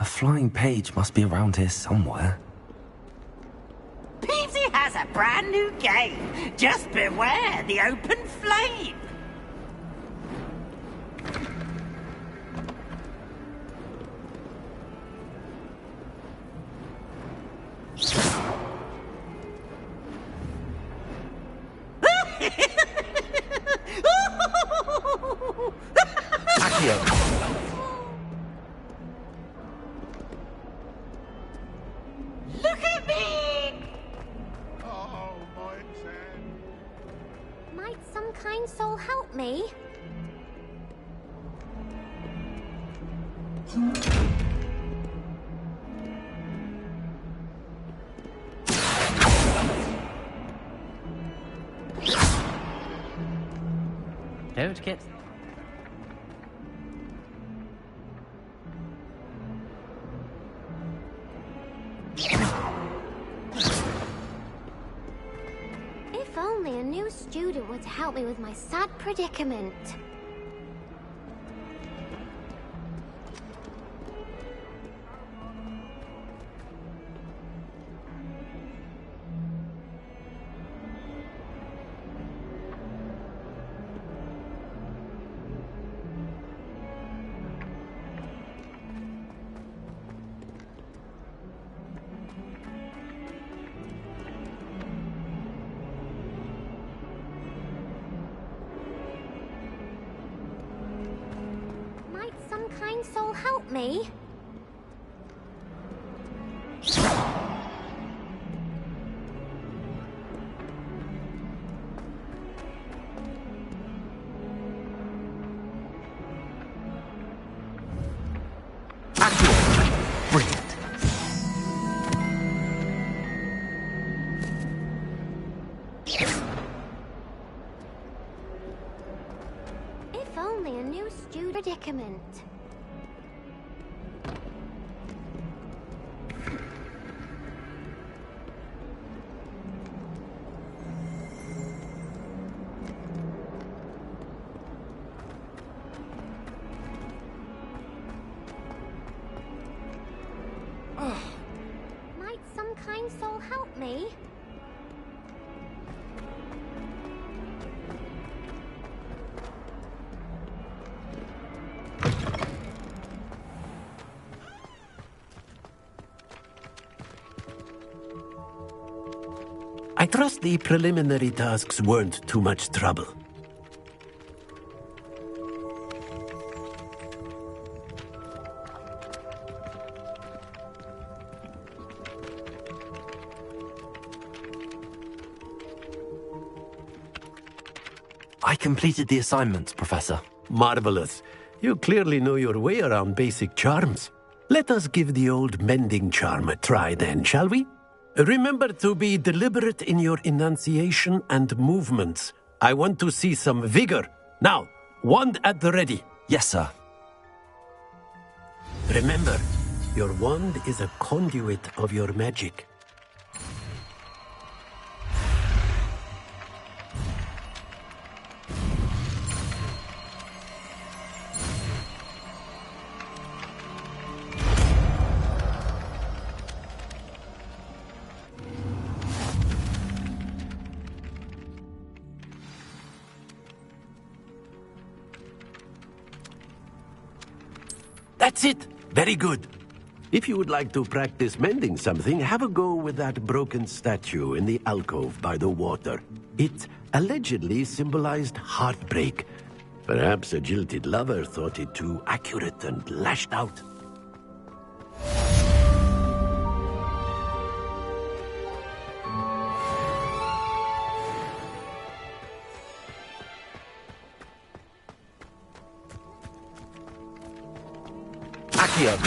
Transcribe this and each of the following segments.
flying page must be around here somewhere. Peasy has a brand new game. Just beware the open flame. Look at me! Oh, my Zen. Might some kind soul help me? Don't get... If only a new student were to help me with my sad predicament. Might some kind soul help me? Brilliant. If only a new student predicament. Might some kind soul help me? I trust the preliminary tasks weren't too much trouble. I completed the assignments, Professor. Marvelous. You clearly know your way around basic charms. Let us give the old mending charm a try then, shall we? Remember to be deliberate in your enunciation and movements. I want to see some vigor. Now, wand at the ready. Yes, sir. Remember, your wand is a conduit of your magic. That's it! Very good. If you would like to practice mending something, have a go with that broken statue in the alcove by the water. It allegedly symbolized heartbreak. Perhaps a jilted lover thought it too accurate and lashed out. Accio.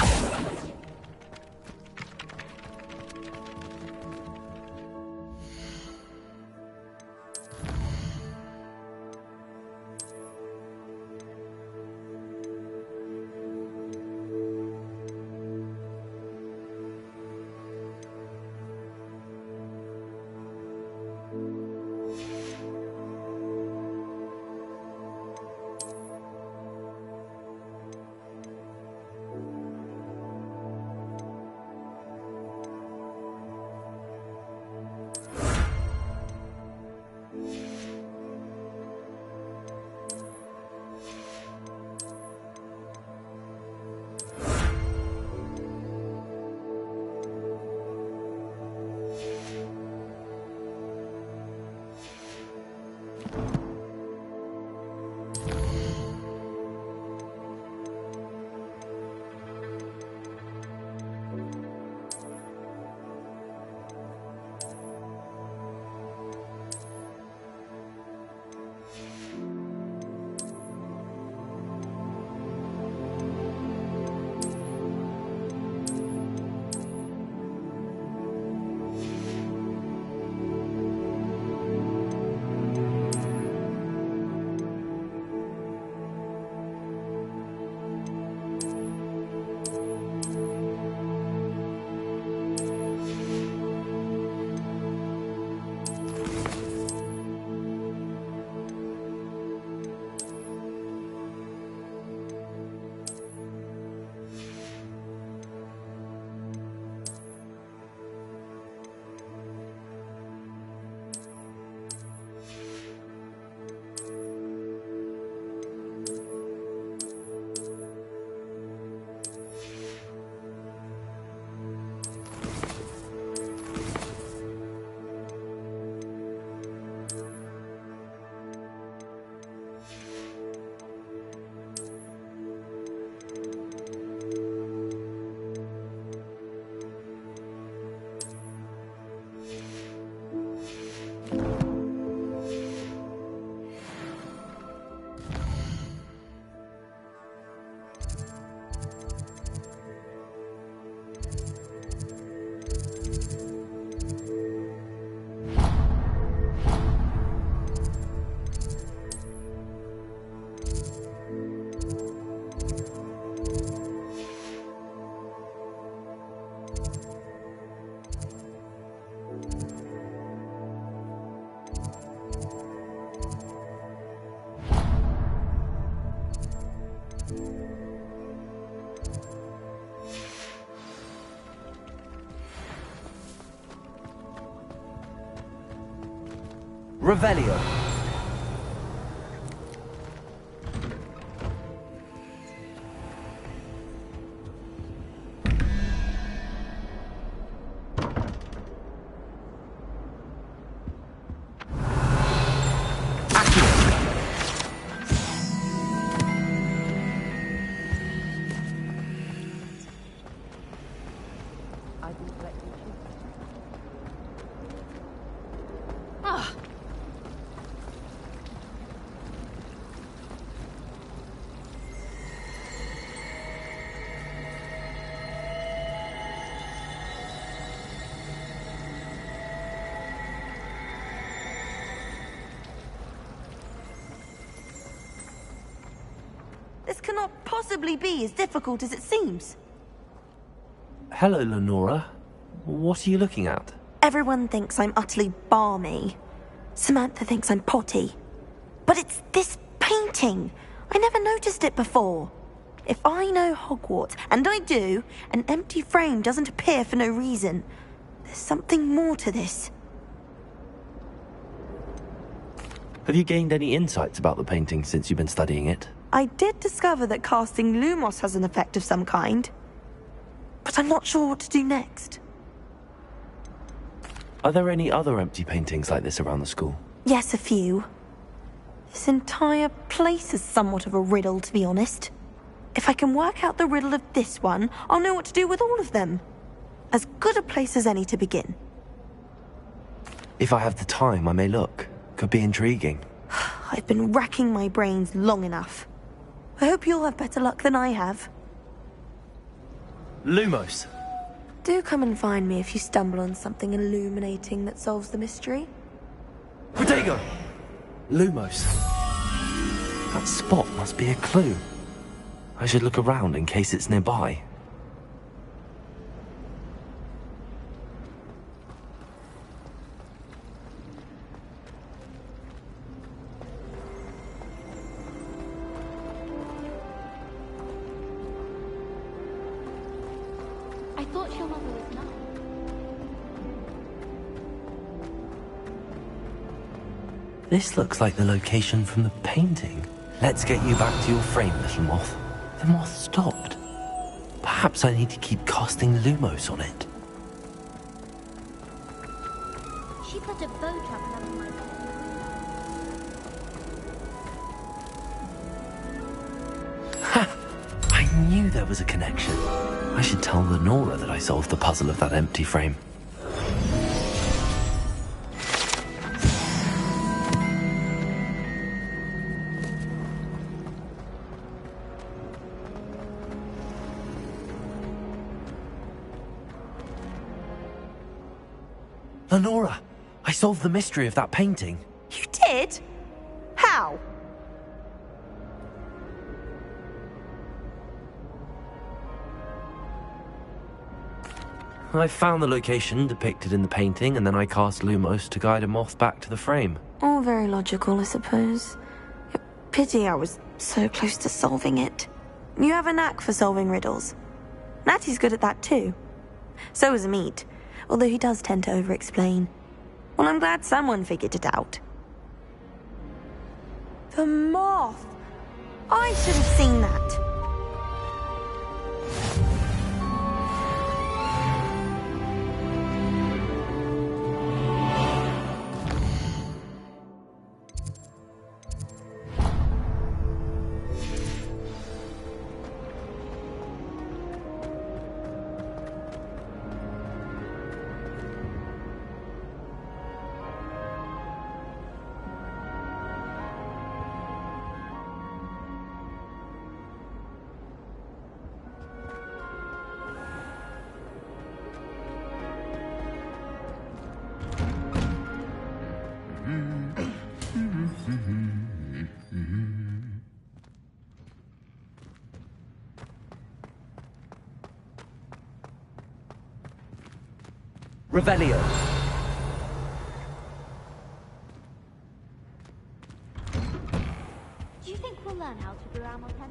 Revelio. This cannot possibly be as difficult as it seems. Hello, Lenora. What are you looking at? Everyone thinks I'm utterly balmy. Samantha thinks I'm potty. But it's this painting. I never noticed it before. If I know Hogwarts, and I do, an empty frame doesn't appear for no reason. There's something more to this. Have you gained any insights about the painting since you've been studying it? I did discover that casting Lumos has an effect of some kind. But I'm not sure what to do next. Are there any other empty paintings like this around the school? Yes, a few. This entire place is somewhat of a riddle, to be honest. If I can work out the riddle of this one, I'll know what to do with all of them. As good a place as any to begin. If I have the time, I may look. Could be intriguing. I've been racking my brains long enough. I hope you'll have better luck than I have. Lumos. Do come and find me if you stumble on something illuminating that solves the mystery. Protego! Lumos. That spot must be a clue. I should look around in case it's nearby. I thought your mother was not. This looks like the location from the painting. Let's get you back to your frame, little moth. The moth stopped. Perhaps I need to keep casting Lumos on it. She put a bow trap under my bed. Ha! I knew there was a connection. I should tell Lenora that I solved the puzzle of that empty frame. Lenora, I solved the mystery of that painting. You did? How? I found the location depicted in the painting, and then I cast Lumos to guide a moth back to the frame. All very logical, I suppose. Pity I was so close to solving it. You have a knack for solving riddles. Natty's good at that too. So is Amit, although he does tend to over-explain. Well, I'm glad someone figured it out. The moth! I should have seen that. Revelio. Do you think we'll learn how to do Amel today?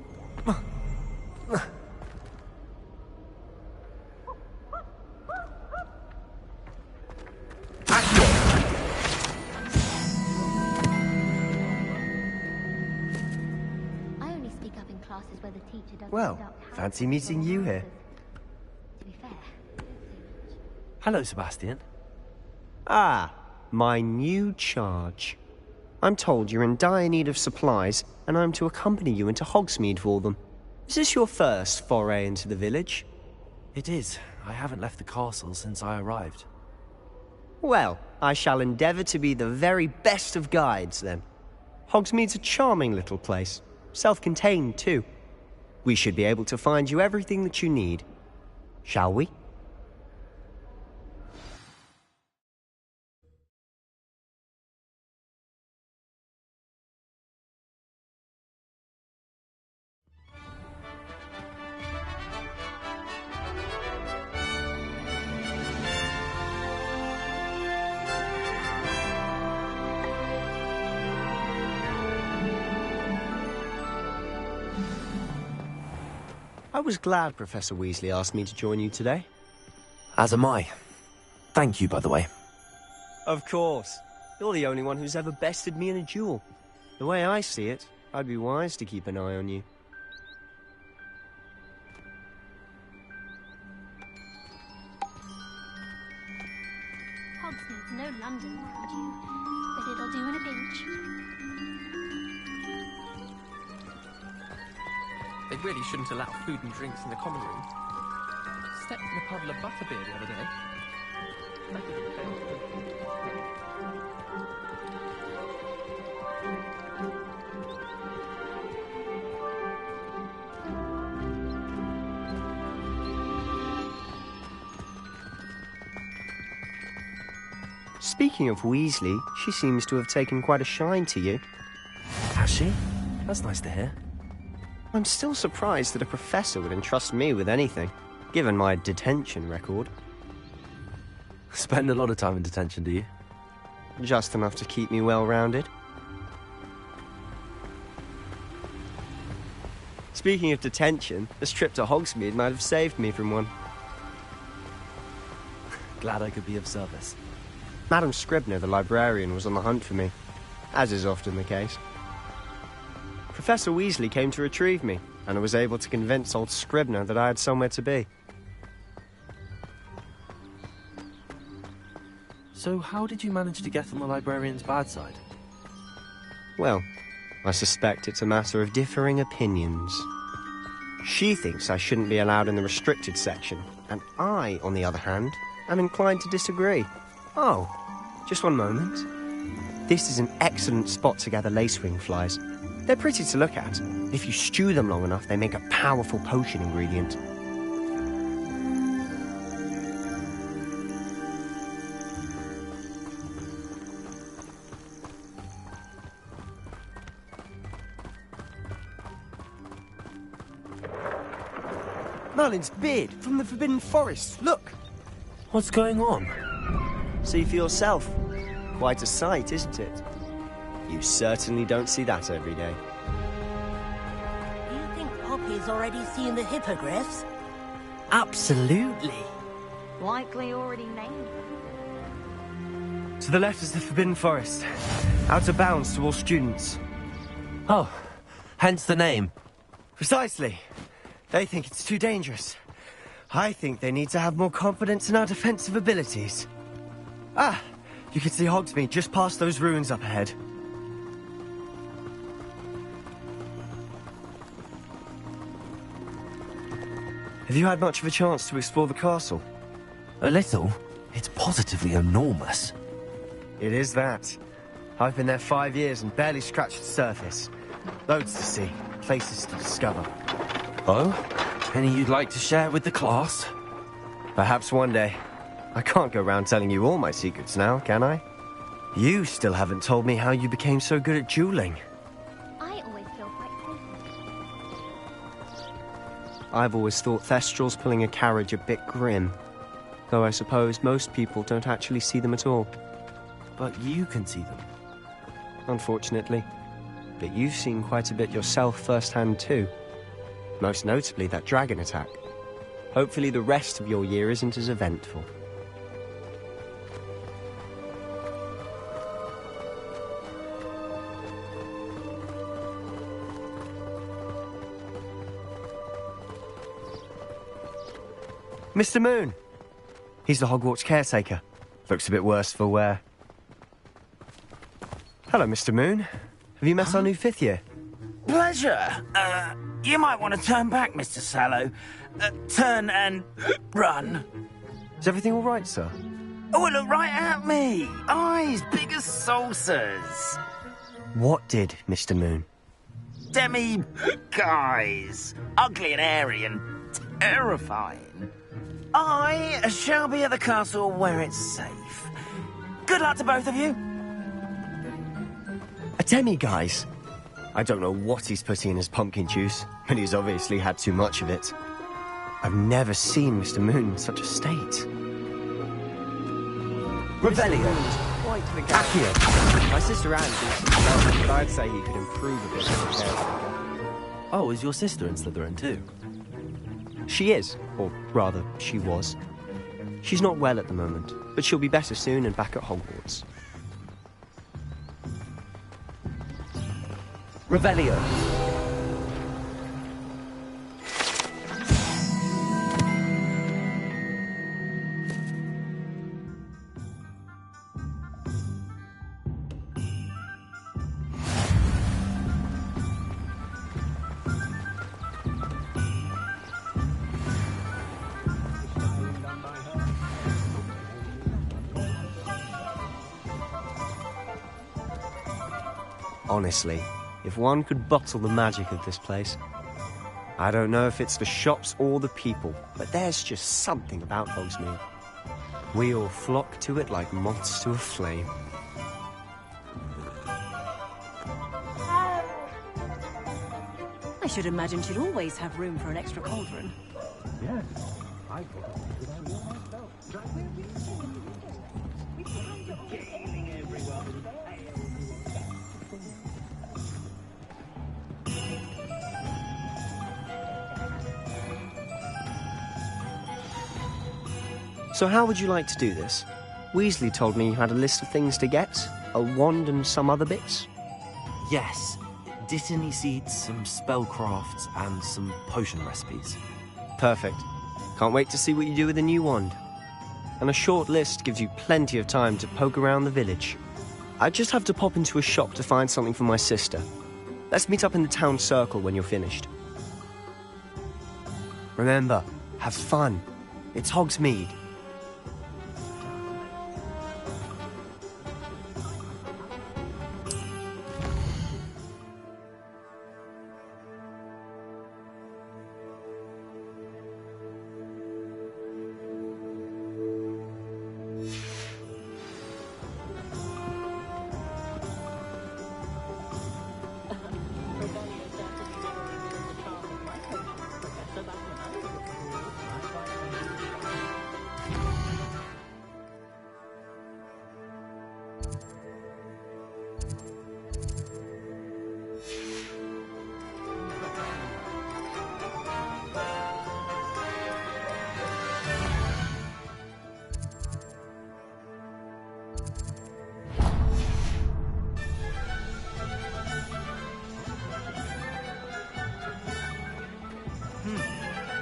Well, fancy meeting you here. To be fair, Hello, Sebastian. Ah, my new charge. I'm told you're in dire need of supplies, and I'm to accompany you into Hogsmeade for them. Is this your first foray into the village? It is. I haven't left the castle since I arrived. Well, I shall endeavour to be the very best of guides, then. Hogsmeade's a charming little place. Self-contained, too. We should be able to find you everything that you need. Shall we? I was glad Professor Weasley asked me to join you today. As am I. Thank you, by the way. Of course. You're the only one who's ever bested me in a duel. The way I see it, I'd be wise to keep an eye on you. Hogsmeade's no London, mind you, but it'll do in a pinch. They really shouldn't allow food and drinks in the common room. Stepped in a puddle of butterbeer the other day. That didn't fail to me. Speaking of Weasley, she seems to have taken quite a shine to you. Has she? That's nice to hear. I'm still surprised that a professor would entrust me with anything, given my detention record. Spend a lot of time in detention, do you? Just enough to keep me well-rounded. Speaking of detention, this trip to Hogsmeade might have saved me from one. Glad I could be of service. Madam Scribner, the librarian, was on the hunt for me, as is often the case. Professor Weasley came to retrieve me, and I was able to convince old Scribner that I had somewhere to be. So how did you manage to get on the librarian's bad side? Well, I suspect it's a matter of differing opinions. She thinks I shouldn't be allowed in the restricted section, and I, on the other hand, am inclined to disagree. Oh, just one moment. This is an excellent spot to gather lacewing flies. They're pretty to look at. If you stew them long enough, they make a powerful potion ingredient. Merlin's beard from the Forbidden Forest. Look! What's going on? See for yourself. Quite a sight, isn't it? You certainly don't see that every day. You think Poppy's already seen the hippogriffs? Absolutely. Likely already named. To the left is the Forbidden Forest. Out of bounds to all students. Oh, hence the name. Precisely. They think it's too dangerous. I think they need to have more confidence in our defensive abilities. Ah, you can see Hogsmeade just past those ruins up ahead. Have you had much of a chance to explore the castle? A little? It's positively enormous. It is that. I've been there 5 years and barely scratched the surface. Loads to see, places to discover. Oh? Any you'd like to share with the class? Perhaps one day. I can't go around telling you all my secrets now, can I? You still haven't told me how you became so good at dueling. I always feel quite confident. I've always thought Thestrals pulling a carriage a bit grim. Though I suppose most people don't actually see them at all. But you can see them. Unfortunately. But you've seen quite a bit yourself firsthand too. Most notably that dragon attack. Hopefully the rest of your year isn't as eventful. Mr. Moon. He's the Hogwarts caretaker. Looks a bit worse for wear. Hello, Mr. Moon. Have you met our new 5th year? Pleasure. You might want to turn back, Mr. Sallow. Turn and run. Is everything all right, sir? Oh, look right at me. Eyes big as saucers. What did, Mr. Moon? Guys. Ugly and hairy and terrifying. I shall be at the castle where it's safe. Good luck to both of you. A demi-guise? I don't know what he's putting in his pumpkin juice, but he's obviously had too much of it. I've never seen Mr. Moon in such a state. Revelio. Quite the guy. My sister Anne thinks but I'd say he could improve a bit as a caretaker. Oh, is your sister in Slytherin too? She is, or rather, she was. She's not well at the moment, but she'll be better soon and back at Hogwarts. Revelio. Honestly, if one could bottle the magic of this place. I don't know if it's the shops or the people, but there's just something about Hogsmeade. We all flock to it like moths to a flame. I should imagine she'd always have room for an extra cauldron. Yes, I thought it was a good idea myself. So how would you like to do this? Weasley told me you had a list of things to get, a wand and some other bits. Yes. Dittany seeds, some spellcrafts, and some potion recipes. Perfect. Can't wait to see what you do with the new wand. And a short list gives you plenty of time to poke around the village. I just have to pop into a shop to find something for my sister. Let's meet up in the town circle when you're finished. Remember, have fun. It's Hogsmeade.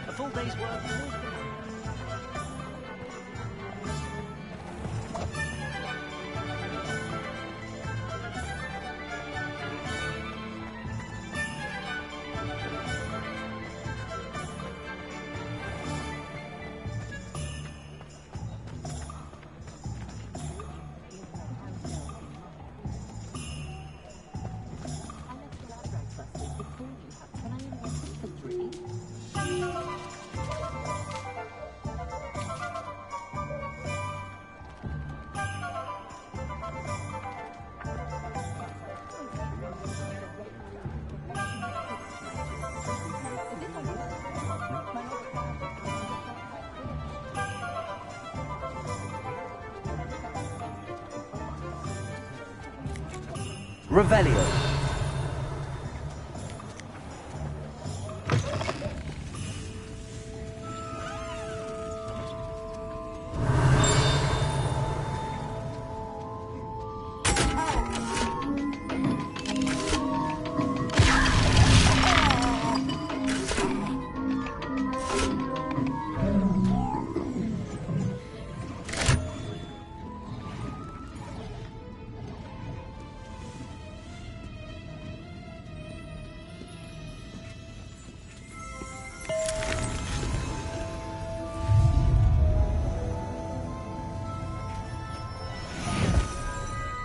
A full day's work. Revelio.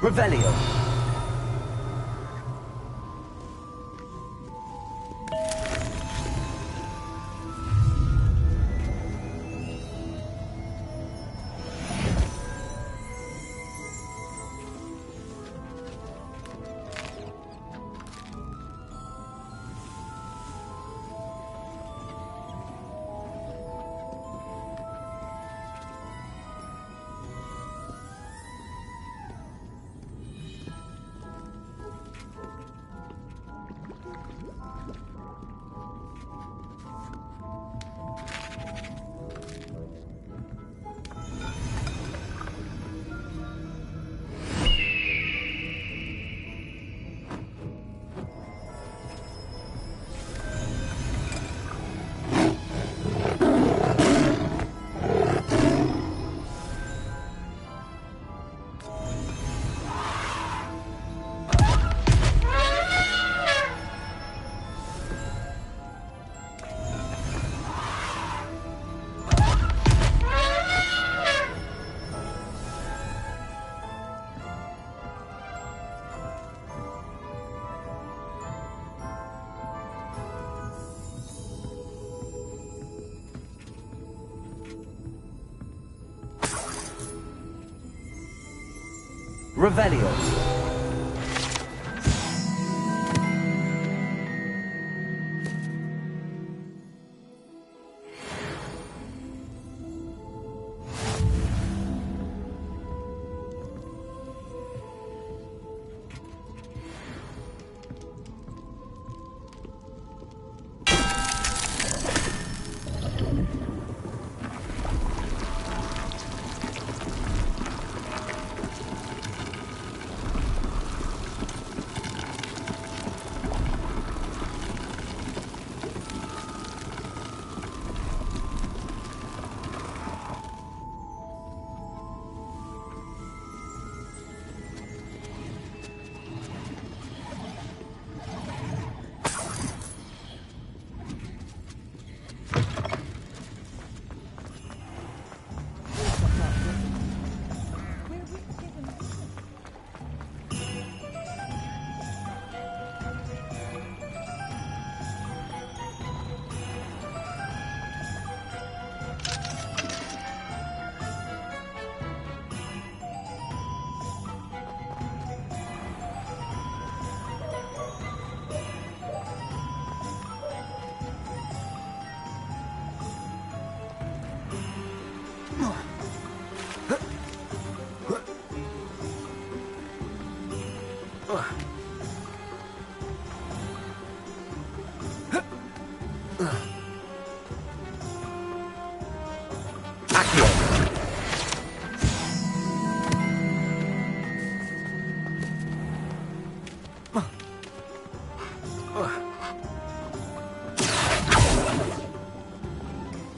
Revelio. Revelio.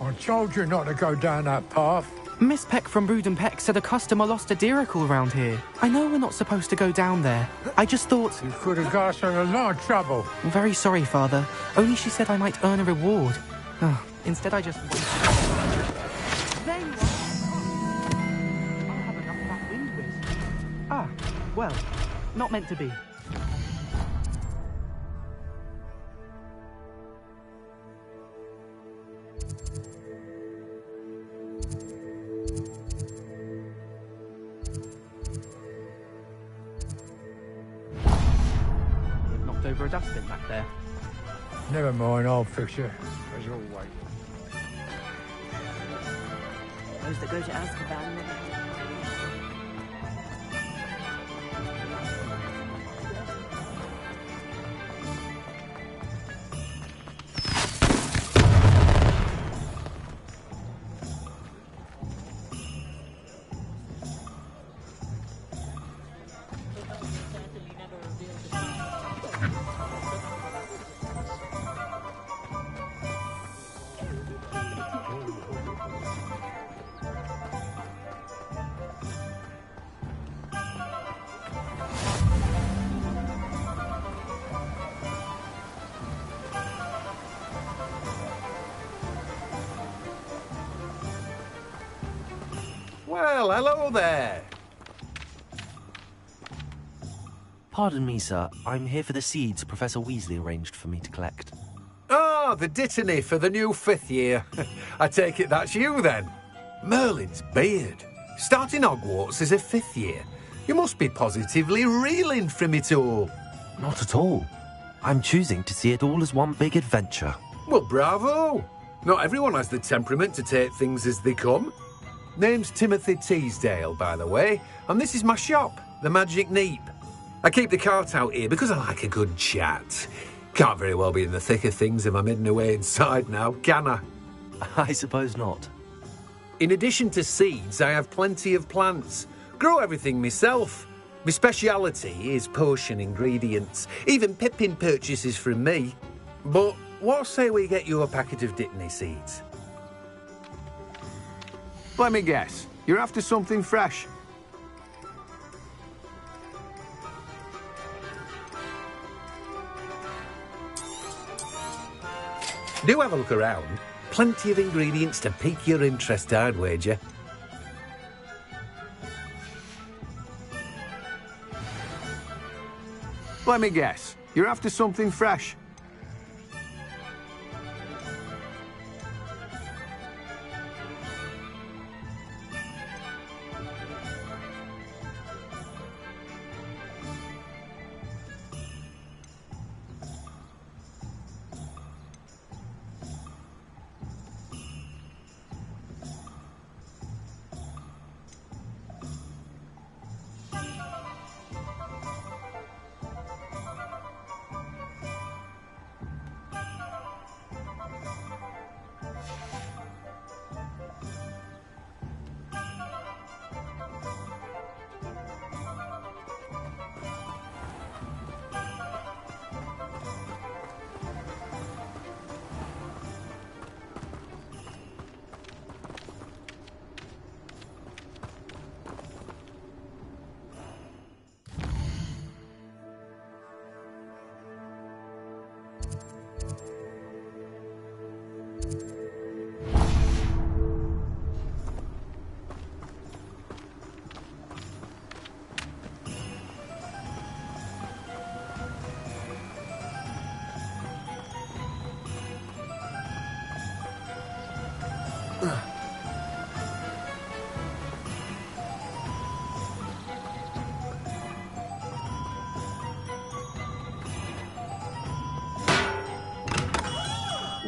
I told you not to go down that path. Miss Peck from Brood and Peck said a customer lost a deeracle around here. I know we're not supposed to go down there. I just thought... You could have got us in a lot of trouble. I'm very sorry, Father. Only she said I might earn a reward. Instead, I just... There you are! I'll have enough of that wind whiz. Ah, well, not meant to be. Over a dustbin back there. Never mind, I'll fix it, as always. Those that go to Azkaban never... Well, hello there. Pardon me, sir. I'm here for the seeds Professor Weasley arranged for me to collect. Ah, the dittany for the new 5th year. I take it that's you, then. Merlin's beard. Starting Hogwarts as a 5th year. You must be positively reeling from it all. Not at all. I'm choosing to see it all as one big adventure. Well, bravo. Not everyone has the temperament to take things as they come. Name's Timothy Teasdale, by the way, and this is my shop, the Magic Neep. I keep the cart out here because I like a good chat. Can't very well be in the thick of things if I'm hidden away inside now, can I? I suppose not. In addition to seeds, I have plenty of plants. Grow everything myself. My speciality is potion ingredients. Even Pippin purchases from me. But what say we get you a packet of Dittany seeds? Let me guess. You're after something fresh. Do have a look around. Plenty of ingredients to pique your interest, I'd wager. Let me guess. You're after something fresh.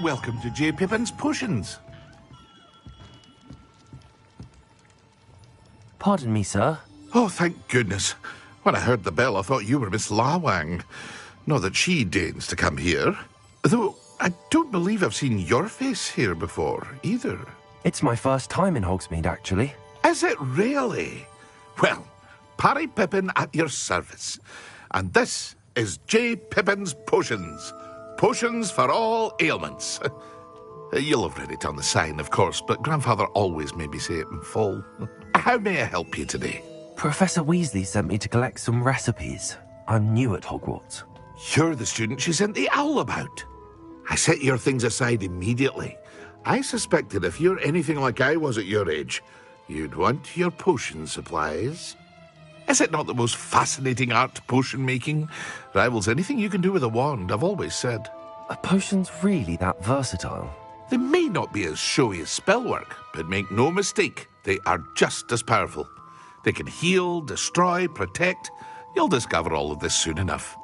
Welcome to J. Pippin's Potions. Pardon me, sir. Oh, thank goodness. When I heard the bell, I thought you were Miss Lawang. Not that she deigns to come here. Though, I don't believe I've seen your face here before, either. It's my first time in Hogsmeade, actually. Is it really? Well, Parry Pippin at your service. And this is J. Pippin's Potions. Potions for all ailments. You'll have read it on the sign, of course, but Grandfather always made me say it in full. How may I help you today? Professor Weasley sent me to collect some recipes. I'm new at Hogwarts. You're the student she sent the owl about. I set your things aside immediately. I suspected if you're anything like I was at your age, you'd want your potion supplies. Is it not the most fascinating art, potion making? Rivals anything you can do with a wand, I've always said. Are potions really that versatile? They may not be as showy as spellwork, but make no mistake, they are just as powerful. They can heal, destroy, protect. You'll discover all of this soon enough.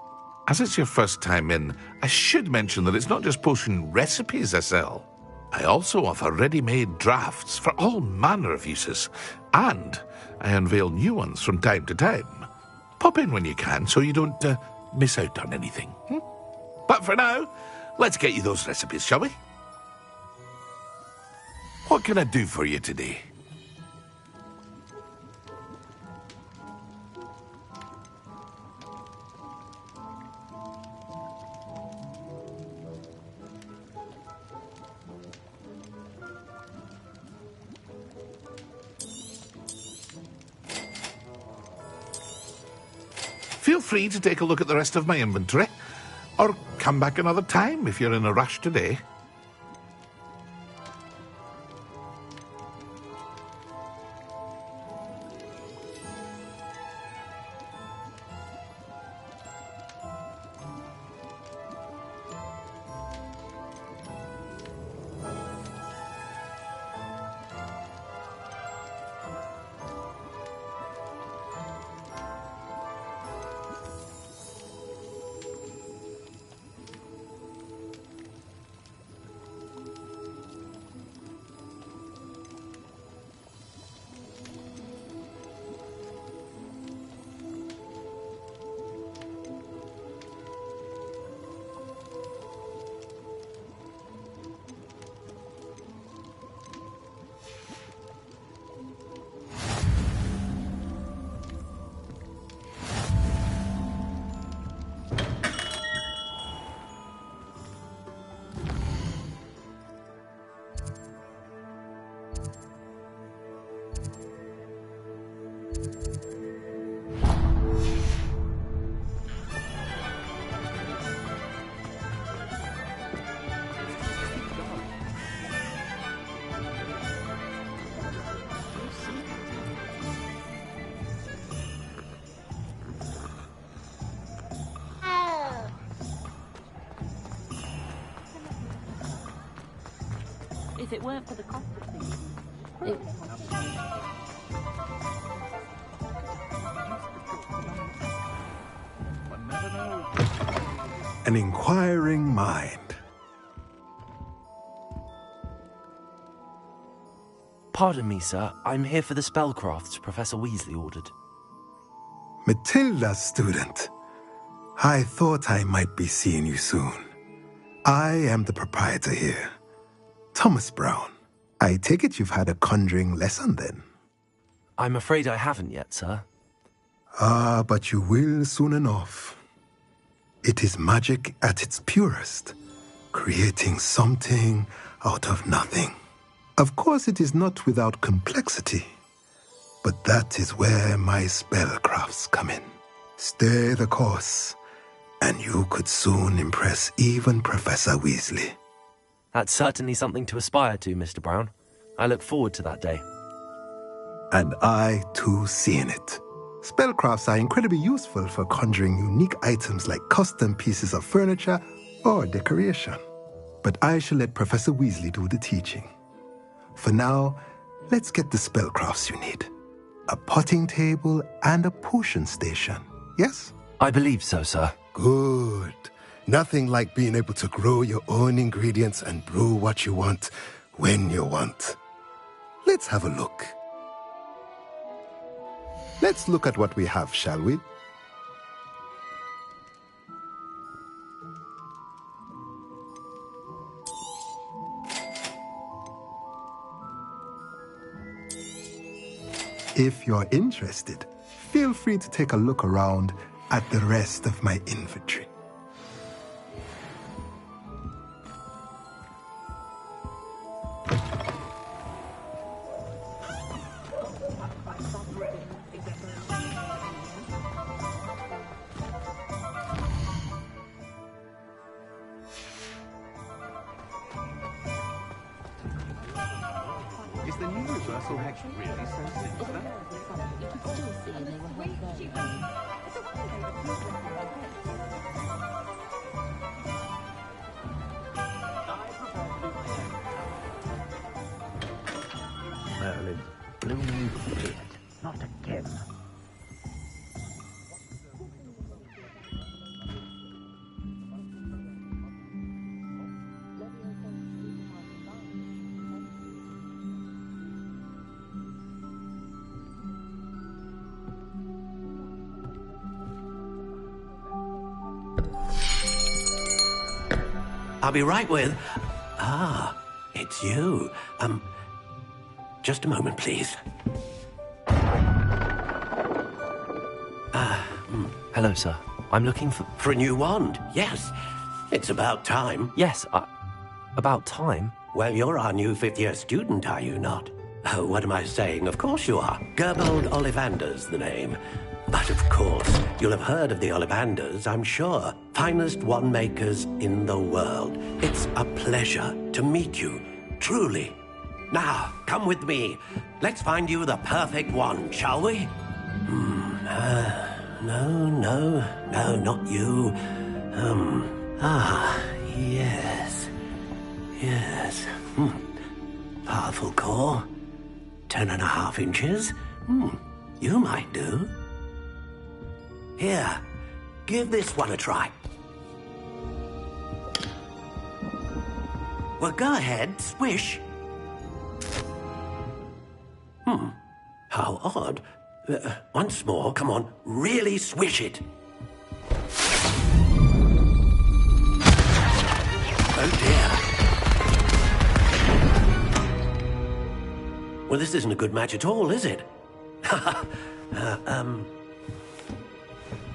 As it's your first time in, I should mention that it's not just potion recipes I sell. I also offer ready-made drafts for all manner of uses, and I unveil new ones from time to time. Pop in when you can so you don't miss out on anything. But for now, let's get you those recipes, shall we? What can I do for you today? Feel free to take a look at the rest of my inventory, or come back another time if you're in a rush today. If it weren't for the cost of things, it... An inquiring mind. Pardon me, sir. I'm here for the spellcrafts Professor Weasley ordered. Matilda's student. I thought I might be seeing you soon. I am the proprietor here, Thomas Brown. I take it you've had a conjuring lesson then? I'm afraid I haven't yet, sir. Ah, but you will soon enough. It is magic at its purest, creating something out of nothing. Of course, it is not without complexity, but that is where my spellcrafts come in. Stay the course, and you could soon impress even Professor Weasley. That's certainly something to aspire to, Mr. Brown. I look forward to that day. And I, too, seeing it. Spellcrafts are incredibly useful for conjuring unique items like custom pieces of furniture or decoration. But I shall let Professor Weasley do the teaching. For now, let's get the spellcrafts you need. A potting table and a potion station, yes? I believe so, sir. Good. Nothing like being able to grow your own ingredients and brew what you want, when you want. Let's have a look. Let's look at what we have, shall we? If you're interested, feel free to take a look around at the rest of my inventory. Is the new reversal hex really so sinister? Merlin, blooming idiot. Not again. I'll be right with... Ah, it's you. Just a moment, please. Hello, sir. I'm looking for... For a new wand, yes. It's about time. Yes, about time? Well, you're our new fifth-year student, are you not? Oh, what am I saying? Of course you are. Gerbold Ollivander's the name. But of course, you'll have heard of the Ollivanders, I'm sure. Finest wand makers in the world. It's a pleasure to meet you, truly. Now, come with me. Let's find you the perfect wand, shall we? No, not you. Yes. Powerful core. 10.5 inches. You might do. Here, give this one a try. Well, go ahead, swish. How odd. Once more, come on, really swish it. Oh dear. Well, this isn't a good match at all, is it?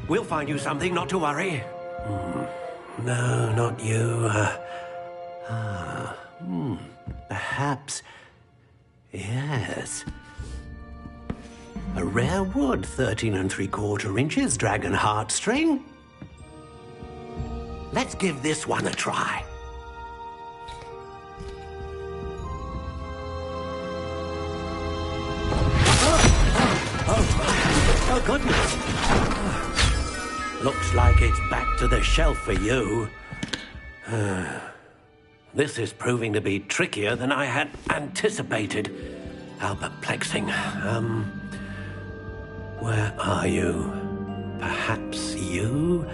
We'll find you something, not to worry. No, not you. Perhaps... Yes. A rare wood, 13 3/4 inches, dragon heartstring. Let's give this one a try. Oh, goodness. Looks like it's back to the shelf for you. This is proving to be trickier than I had anticipated. How perplexing. Where are you? Perhaps you?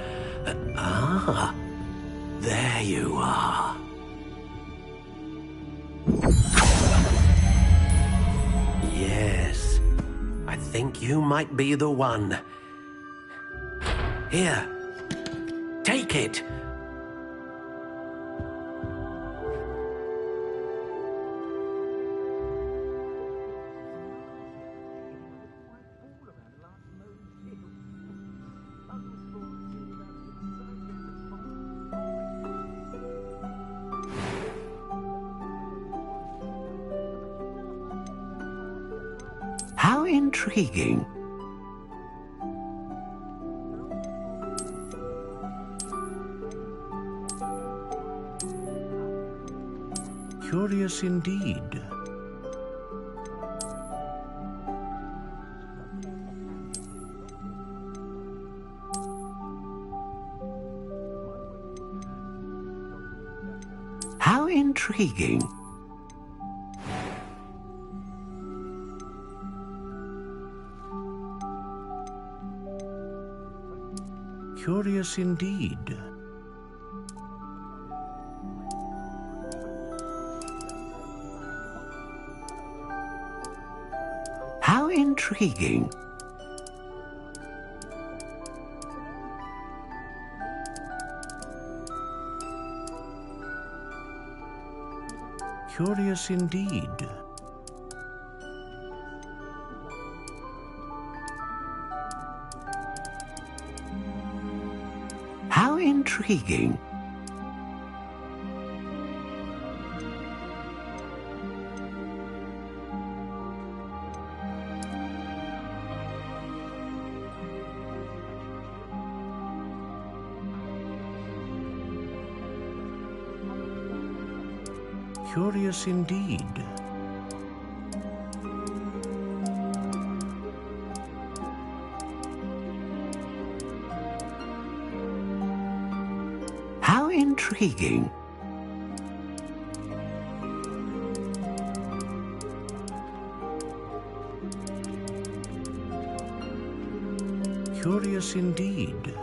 There you are. Yes, I think you might be the one. Here, take it. How intriguing. Curious indeed. How intriguing. Curious indeed. How intriguing. Curious indeed. How intriguing. Curious indeed. How intriguing. Curious indeed.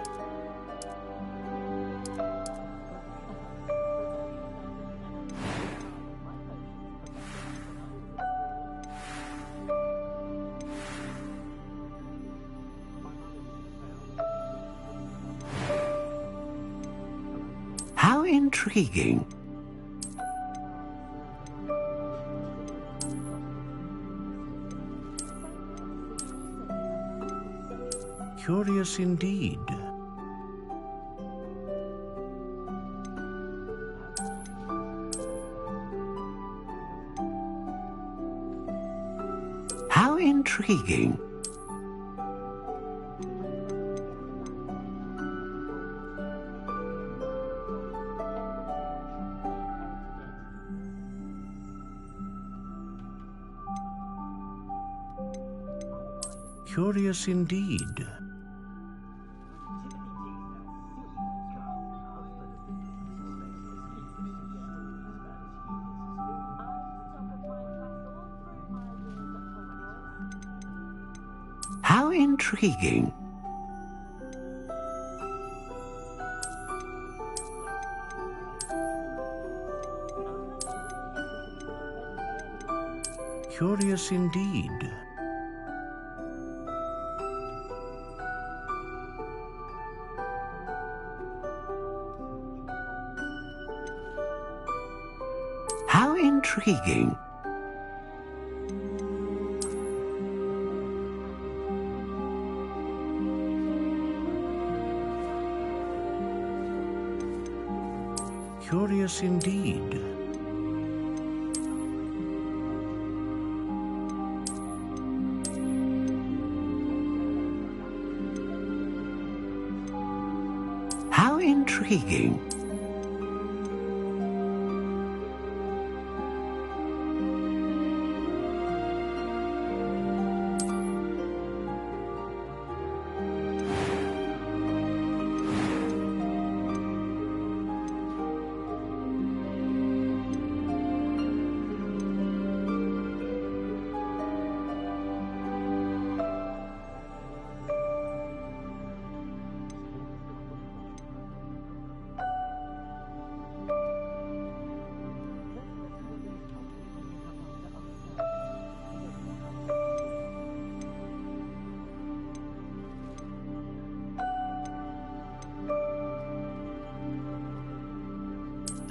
How intriguing. Curious indeed. How intriguing. Curious indeed. How intriguing. Curious indeed. How intriguing. Curious indeed. intriguing.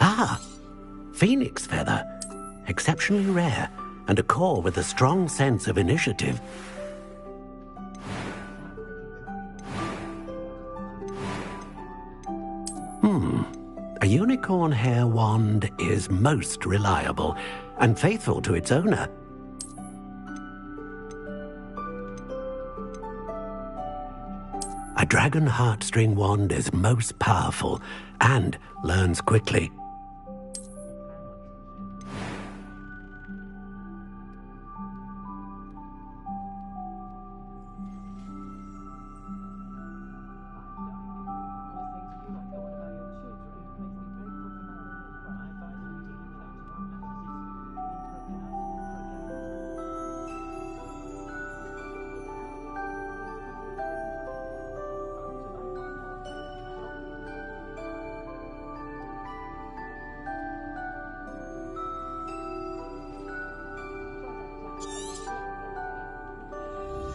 Ah, phoenix feather. Exceptionally rare, and a core with a strong sense of initiative. A unicorn hair wand is most reliable and faithful to its owner. A dragon heartstring wand is most powerful and learns quickly.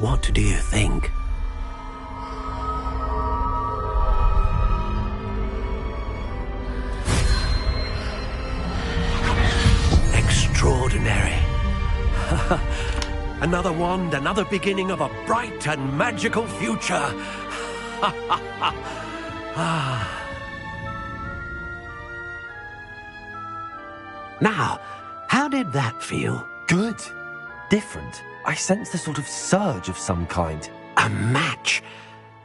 What do you think? Extraordinary. Another wand, another beginning of a bright and magical future. Now, how did that feel? Good. Different. I sensed a sort of surge of some kind. A match.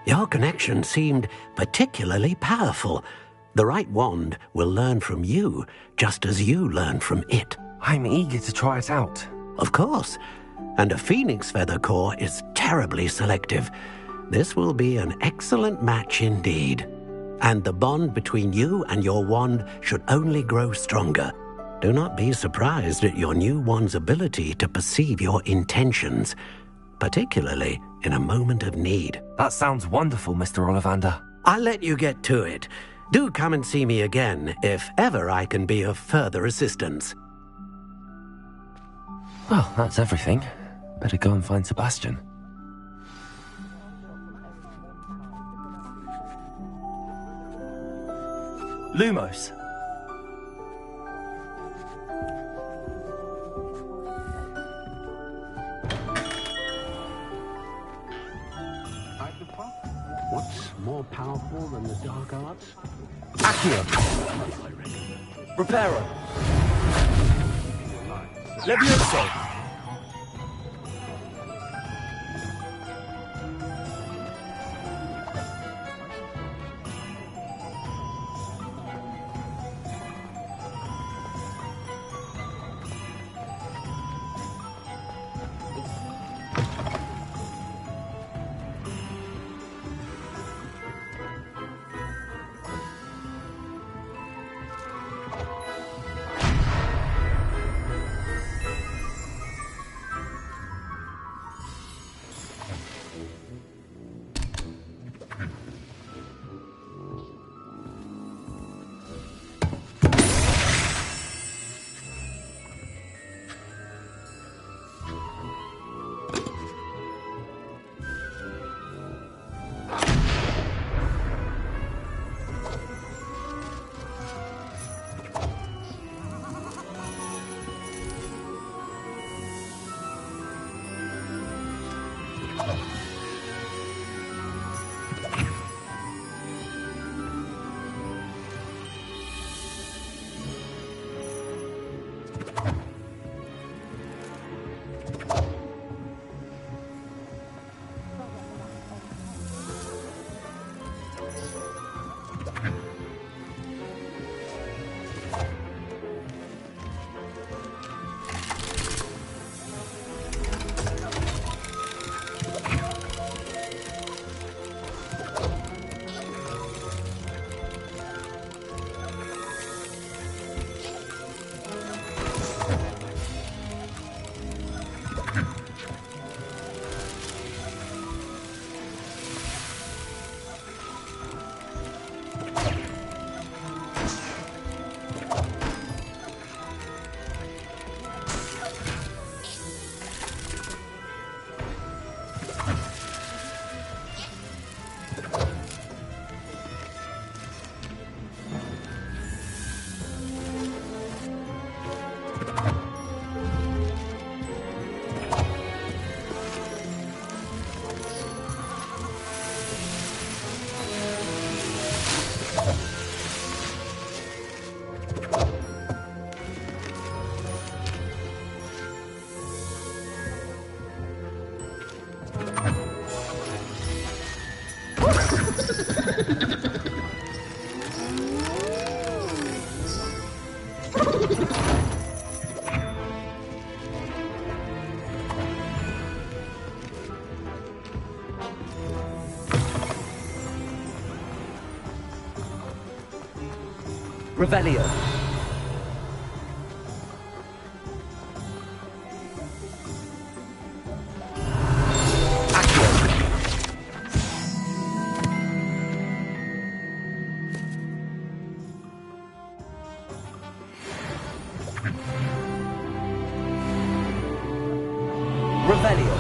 Your connection seemed particularly powerful. The right wand will learn from you, just as you learn from it. I'm eager to try it out. Of course. And a phoenix feather core is terribly selective. This will be an excellent match indeed. And the bond between you and your wand should only grow stronger. Do not be surprised at your new wand's ability to perceive your intentions, particularly in a moment of need. That sounds wonderful, Mr. Ollivander. I'll let you get to it. Do come and see me again if ever I can be of further assistance. Well, that's everything. Better go and find Sebastian. Lumos. What's more powerful than the dark arts? Accio. Reparo. Levioso. Revelio. Revelio.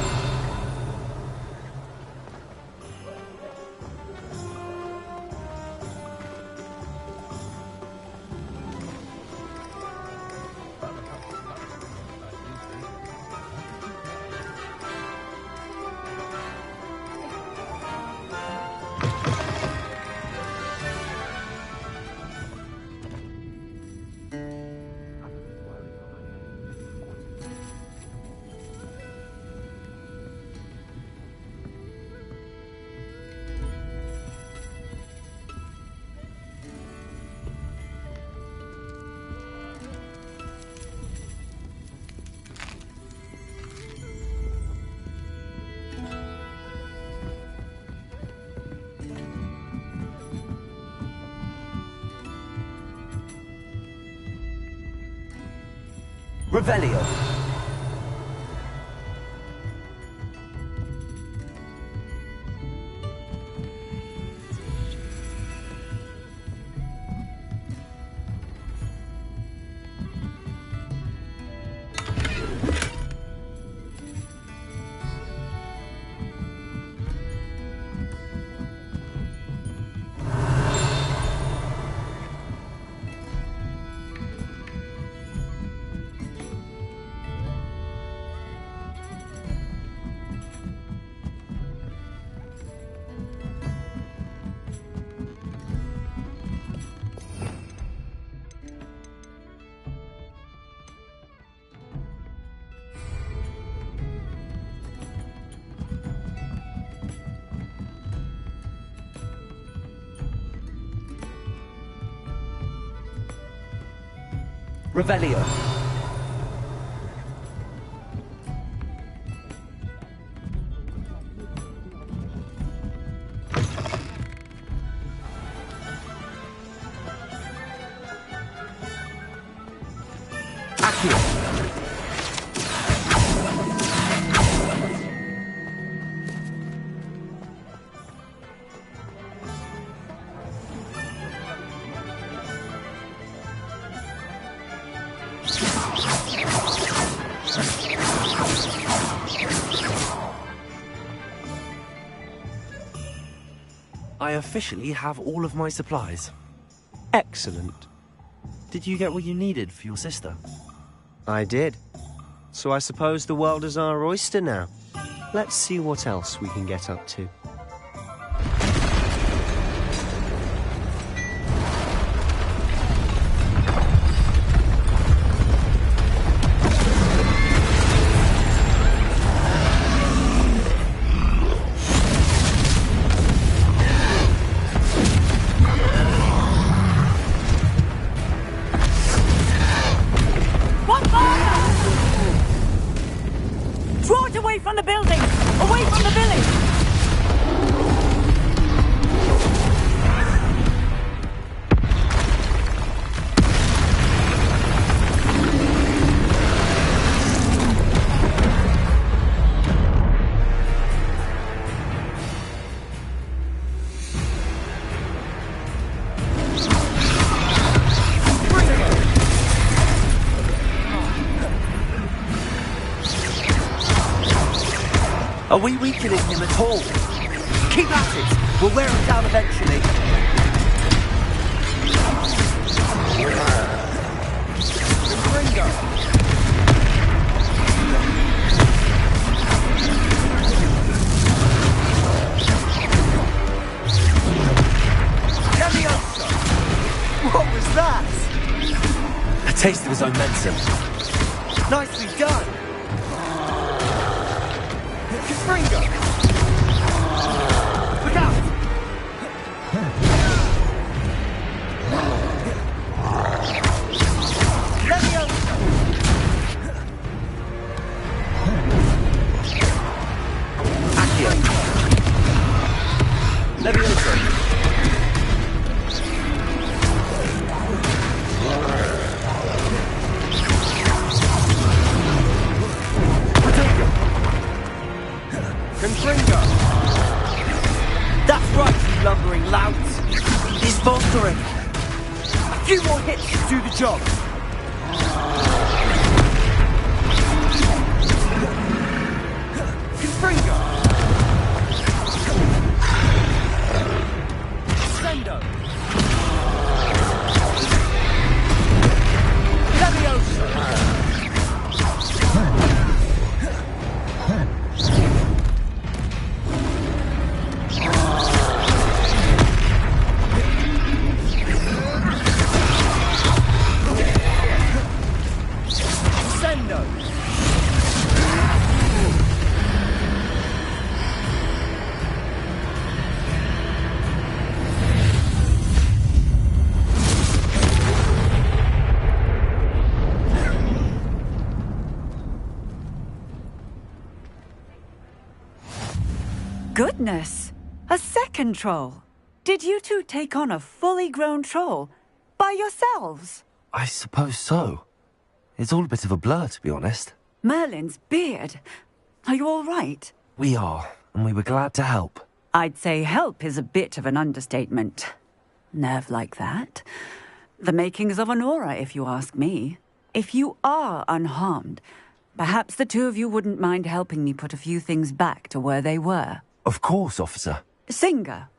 Revelio. Revelio. I officially have all of my supplies. Excellent. Did you get what you needed for your sister? I did. So I suppose the world is our oyster now. Let's see what else we can get up to. From the building! Away from the village! Are we weakening him at all? Keep at it! We'll wear him down eventually. Ringo! What was that? A taste of his own medicine. Nicely done! Ringo! Look out! Confringo! That's right, you lumbering louts. He's faltering. A few more hits to do the job. Confringo! Sendo! Leviosa! Goodness! A second troll! Did you two take on a fully grown troll? By yourselves? I suppose so. It's all a bit of a blur, to be honest. Merlin's beard. Are you all right? We are, and we were glad to help. I'd say help is a bit of an understatement. Nerve like that. The makings of an aura, if you ask me. If you are unharmed, perhaps the two of you wouldn't mind helping me put a few things back to where they were. Of course, officer. Singer.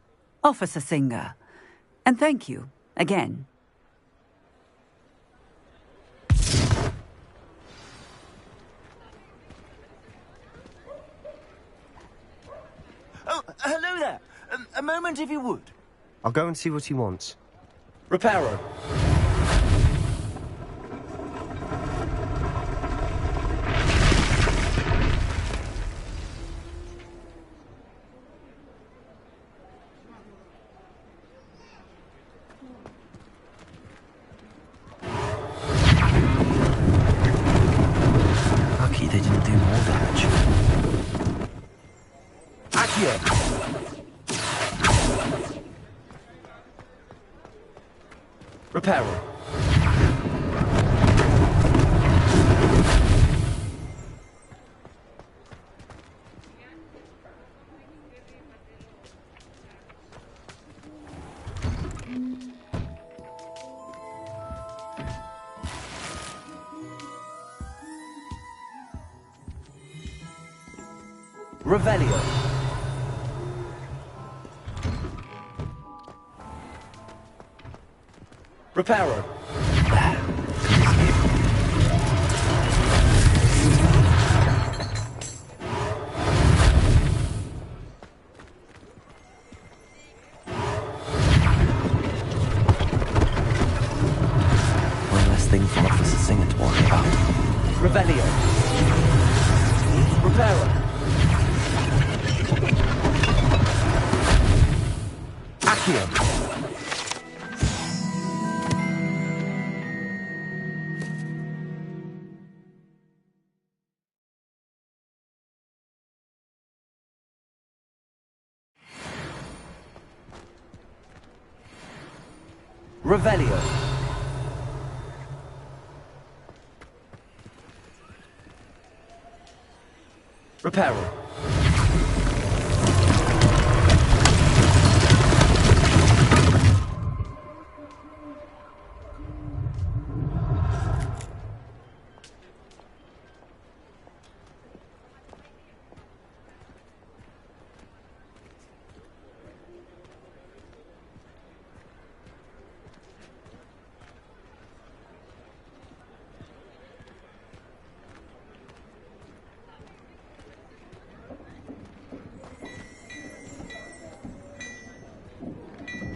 Officer Singer. And thank you, again. Oh, hello there. A moment if you would. I'll go and see what he wants. Reparo. Lucky they didn't do more damage. Accio. Reparo. Revelio. Reparo. One less thing for Officer Singer to worry about. Revelio. Reparo. Accio. Revelio. Reparo.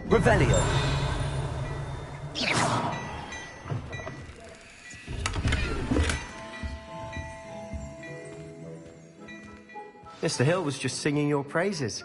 Revelio. Mr. Hill was just singing your praises.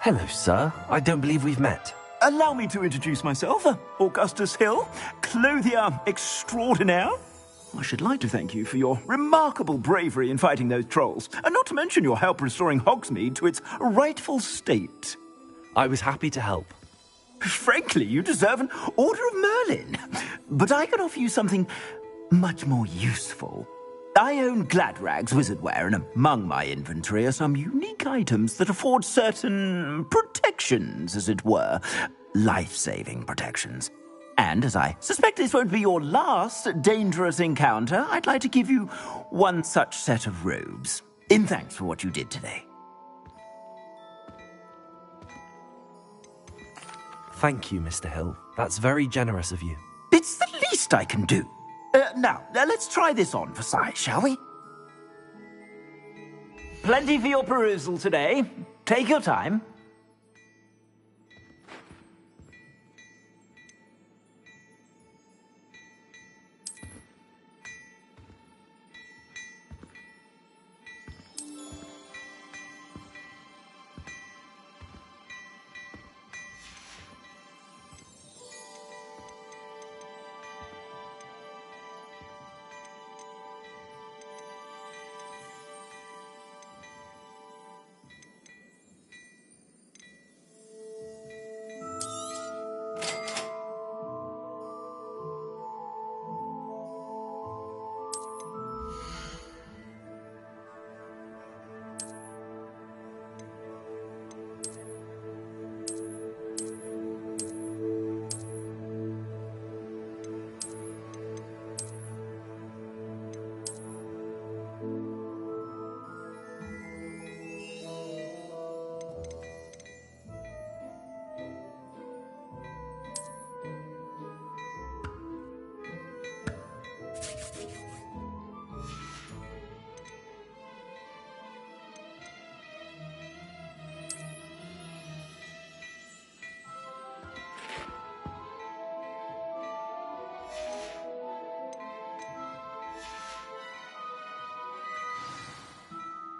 Hello, sir. I don't believe we've met. Allow me to introduce myself, Augustus Hill, clothier extraordinaire. I should like to thank you for your remarkable bravery in fighting those trolls, and not to mention your help restoring Hogsmeade to its rightful state. I was happy to help. Frankly, you deserve an Order of Merlin. But I can offer you something much more useful. I own Gladrag's wizardware, and among my inventory are some unique items that afford certain protections, as it were. Life-saving protections. And as I suspect this won't be your last dangerous encounter, I'd like to give you one such set of robes, in thanks for what you did today. Thank you, Mr. Hill. That's very generous of you. It's the least I can do. Now, let's try this on for size, shall we? Plenty for your perusal today. Take your time.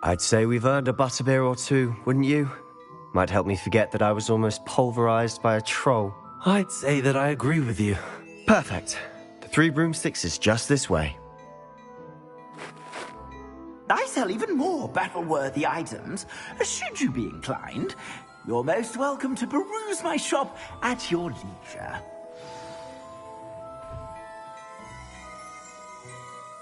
I'd say we've earned a butterbeer or two, wouldn't you? Might help me forget that I was almost pulverized by a troll. I'd say that I agree with you. Perfect. The 3 broomsticks is just this way. I sell even more battle-worthy items. Should you be inclined, you're most welcome to peruse my shop at your leisure.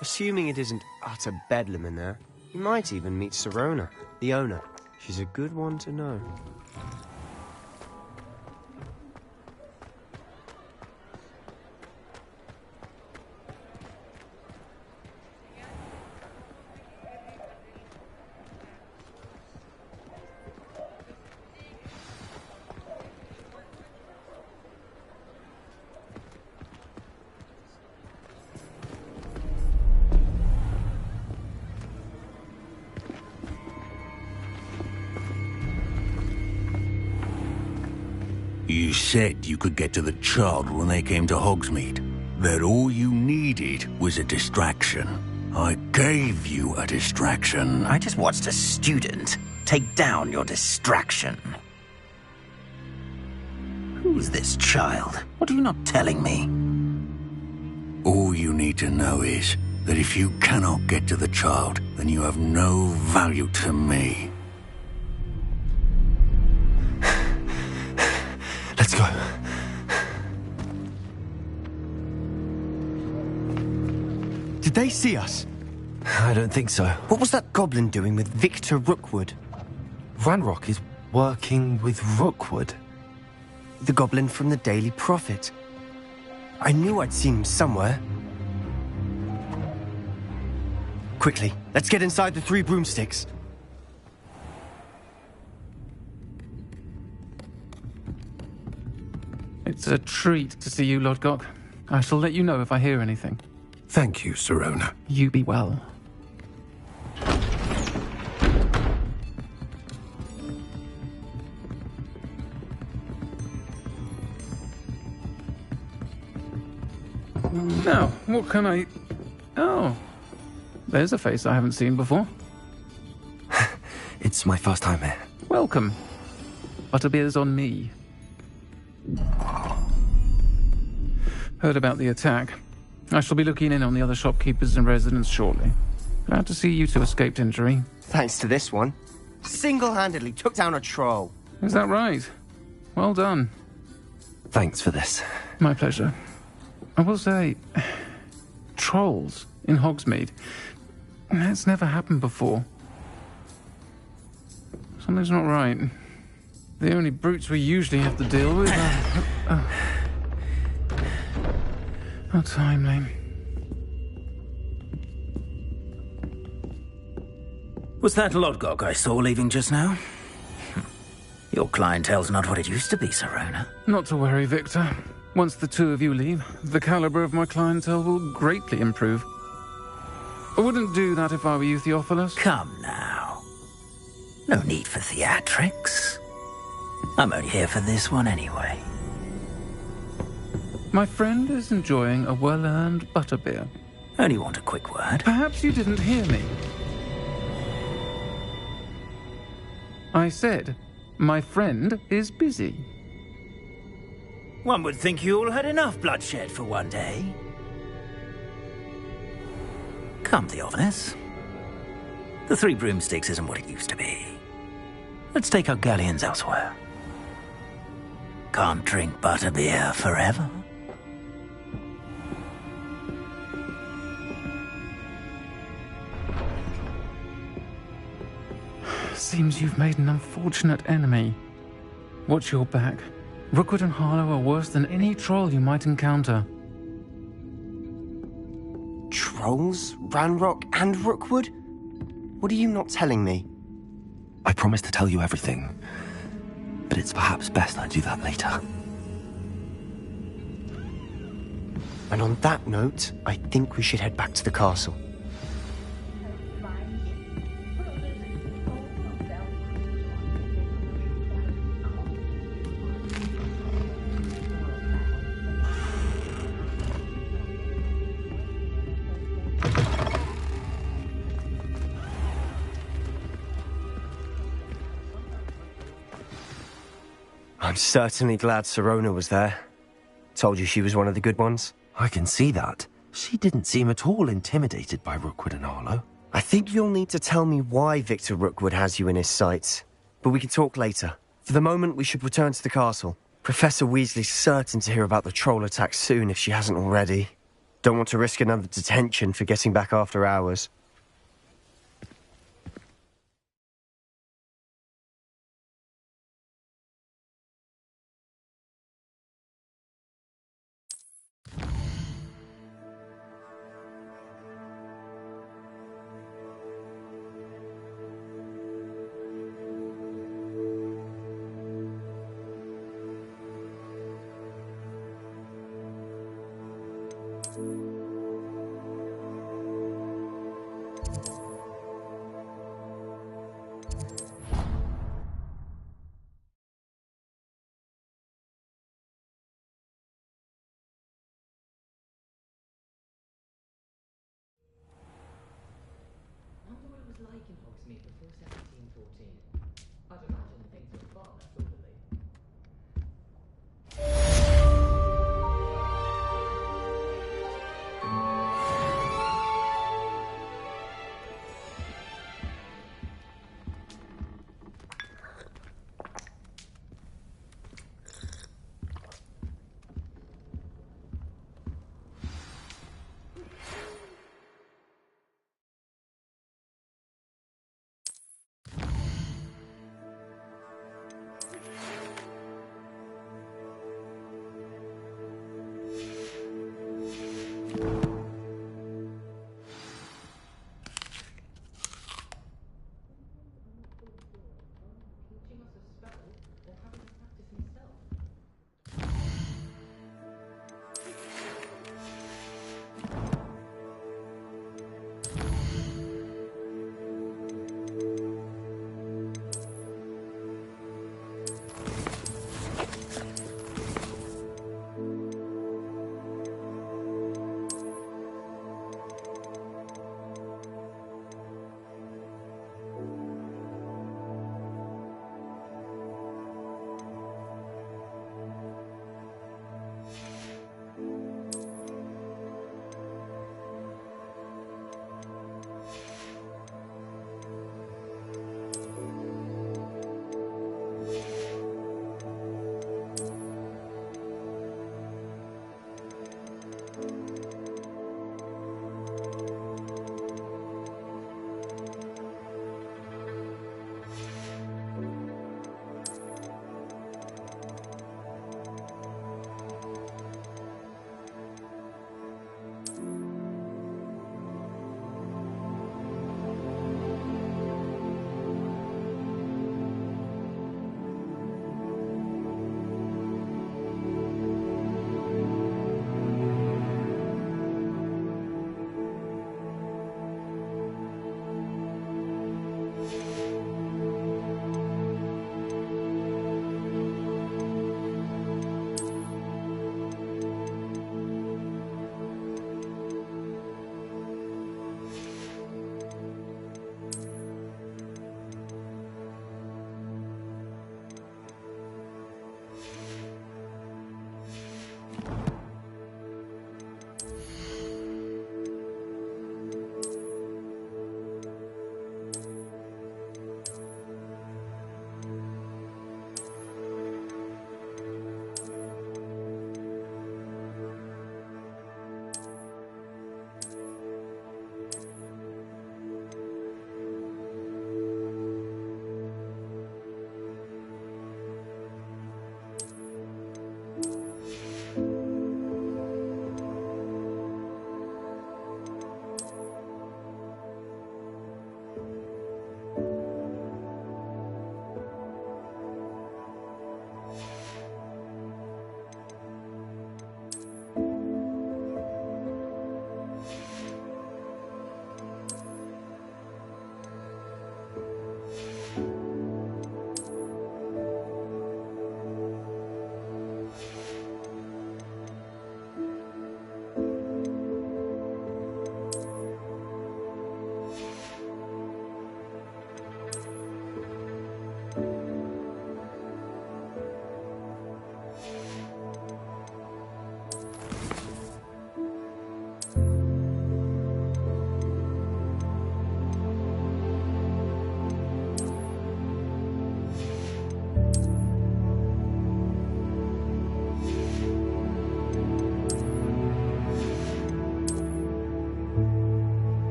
Assuming it isn't utter bedlam in there, you might even meet Sirona, the owner. She's a good one to know. You said you could get to the child when they came to Hogsmeade. That all you needed was a distraction. I gave you a distraction. I just watched a student take down your distraction. Who's this child? What are you not telling me? All you need to know is that if you cannot get to the child, then you have no value to me. Let's go. Did they see us? I don't think so. What was that goblin doing with Victor Rookwood? Ranrock is working with Rookwood. The goblin from the Daily Prophet. I knew I'd seen him somewhere. Quickly, let's get inside the 3 broomsticks. It's a treat to see you, Lord Gok. I shall let you know if I hear anything. Thank you, Sirona. You be well. Now, what can I... Oh, there's a face I haven't seen before. It's my first time here. Welcome. Butterbeer's on me. Heard about the attack. I shall be looking in on the other shopkeepers and residents shortly. Glad to see you two escaped injury. Thanks to this one. Single-handedly took down a troll. Is that right? Well done. Thanks for this. My pleasure. I will say, trolls in Hogsmeade. That's never happened before. Something's not right. The only brutes we usually have to deal with are... How timely. Was that Lodgok I saw leaving just now? Your clientele's not what it used to be, Serona. Not to worry, Victor. Once the two of you leave, the caliber of my clientele will greatly improve. I wouldn't do that if I were you, Theophilus. Come now. No need for theatrics. I'm only here for this one anyway. My friend is enjoying a well-earned butterbeer. Only want a quick word. Perhaps you didn't hear me. I said, my friend is busy. One would think you all had enough bloodshed for one day. Come, Theophilus. The Three Broomsticks isn't what it used to be. Let's take our galleons elsewhere. Can't drink butterbeer forever. Seems you've made an unfortunate enemy. Watch your back. Rookwood and Harlow are worse than any troll you might encounter. Trolls? Ranrock and Rookwood? What are you not telling me? I promised to tell you everything, but it's perhaps best I do that later. And on that note, I think we should head back to the castle. I'm certainly glad Serona was there. Told you she was one of the good ones. I can see that. She didn't seem at all intimidated by Rookwood and Harlow. I think you'll need to tell me why Victor Rookwood has you in his sights. But we can talk later. For the moment, we should return to the castle. Professor Weasley's certain to hear about the troll attack soon if she hasn't already. Don't want to risk another detention for getting back after hours.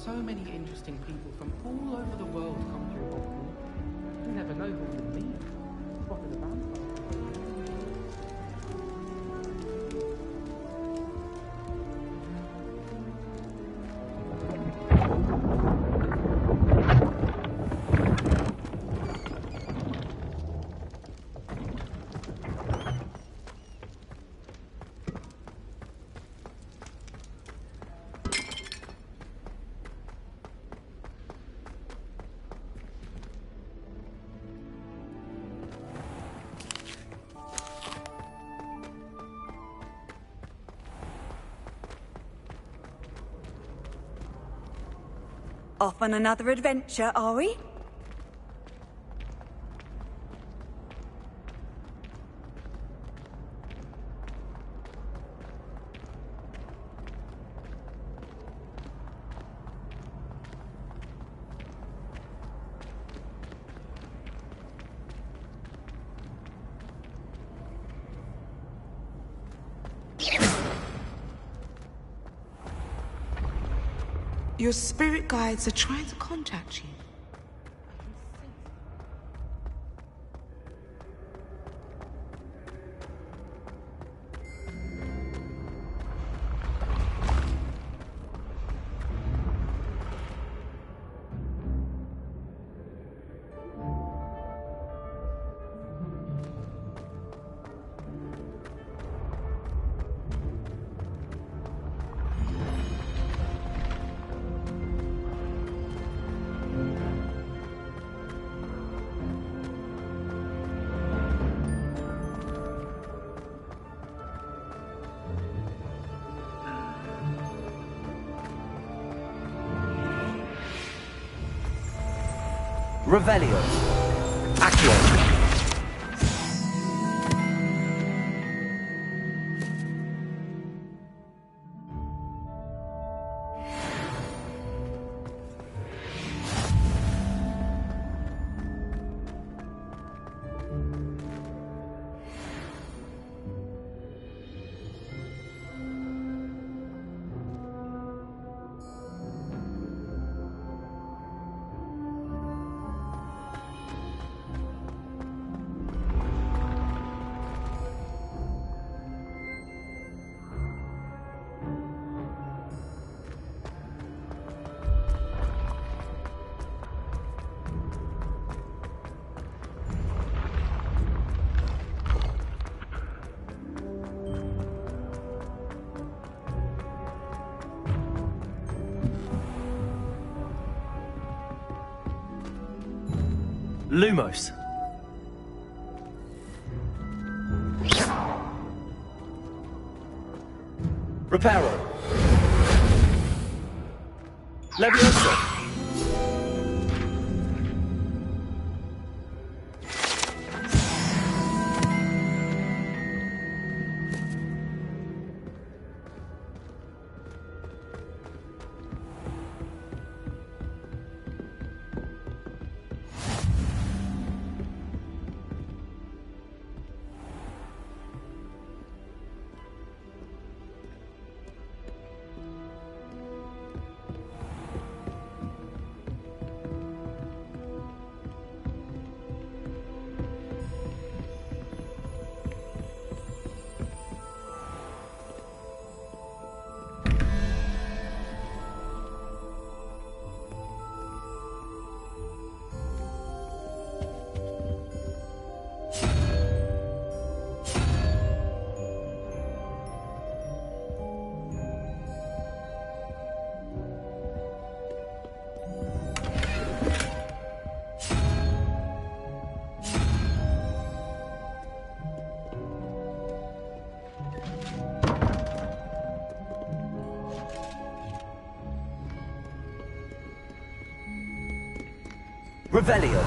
So many interesting people from all over the world come through Hogwarts. You never know who you'll meet. What are the vampires? Off on another adventure, are we? Your spirit guides are trying to contact you. Revelio. Accio. Lumos. Reparo. Leviosa. Revelio.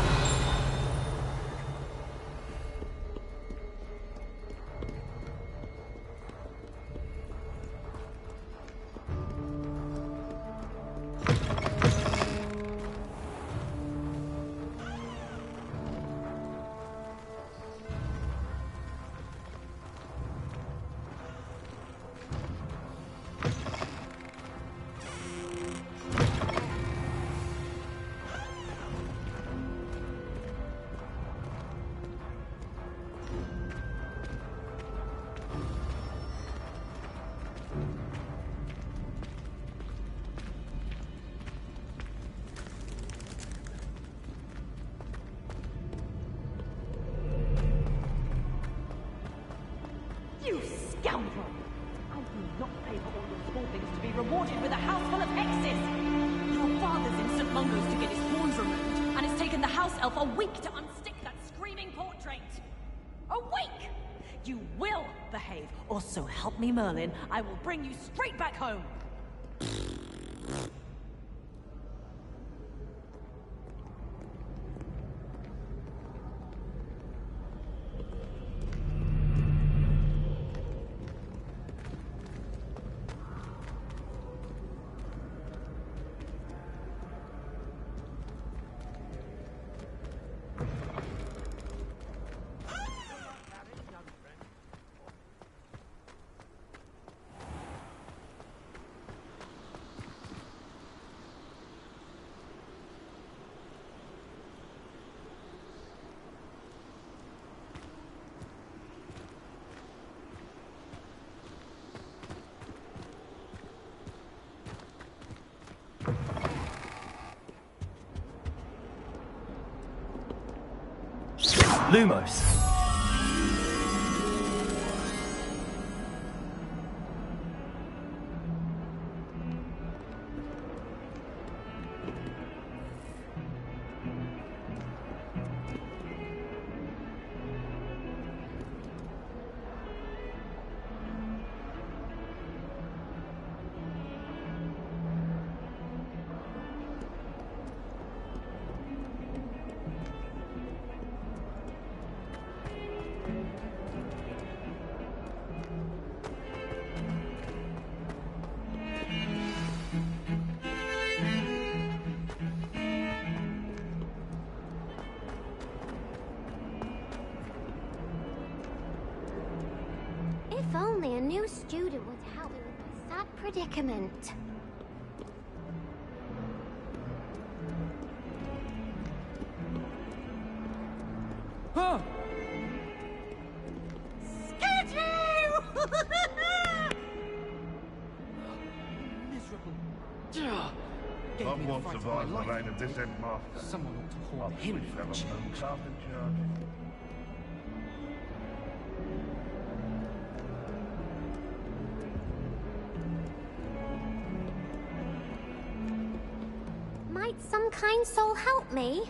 You scoundrel! I do not pay for all your small things to be rewarded with a house full of hexes! Your father's in St. Mungo's to get his horns removed, and it's taken the house elf a week to unstick that screaming portrait! A week! You will behave, or so help me Merlin, I will bring you straight back home! Lumos. If only a new student would help me with my sad predicament. Huh? Scared you! Miserable. Hogwarts survives the reign of this headmaster. Someone ought to horn him for a change. Cast in charge. Might some kind soul help me?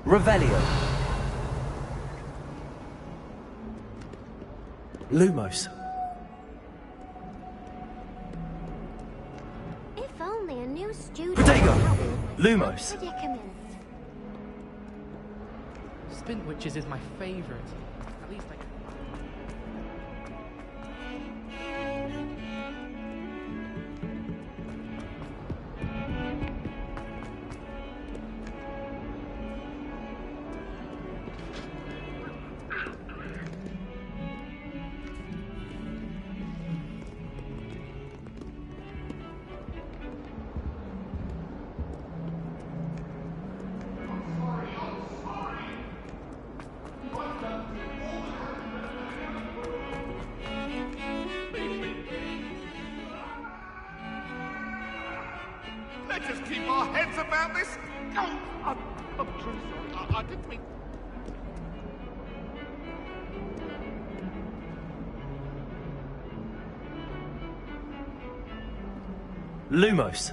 Revelio. Lumos. If only a new student Protego. would help me with my Lumos. sad predicament. Spin Witches is my favorite. At least I can... Let's just keep our heads about this. Oh, I'm truly sorry. I didn't mean... Lumos.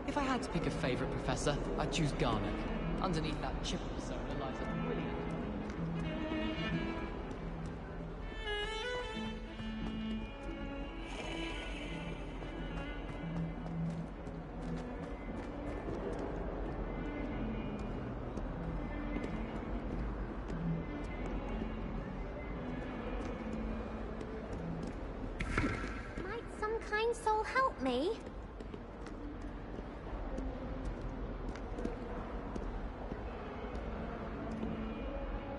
If I had to pick a favourite professor, I'd choose Garnet. Underneath that chip persona lies a brilliant... Might some kind soul help me?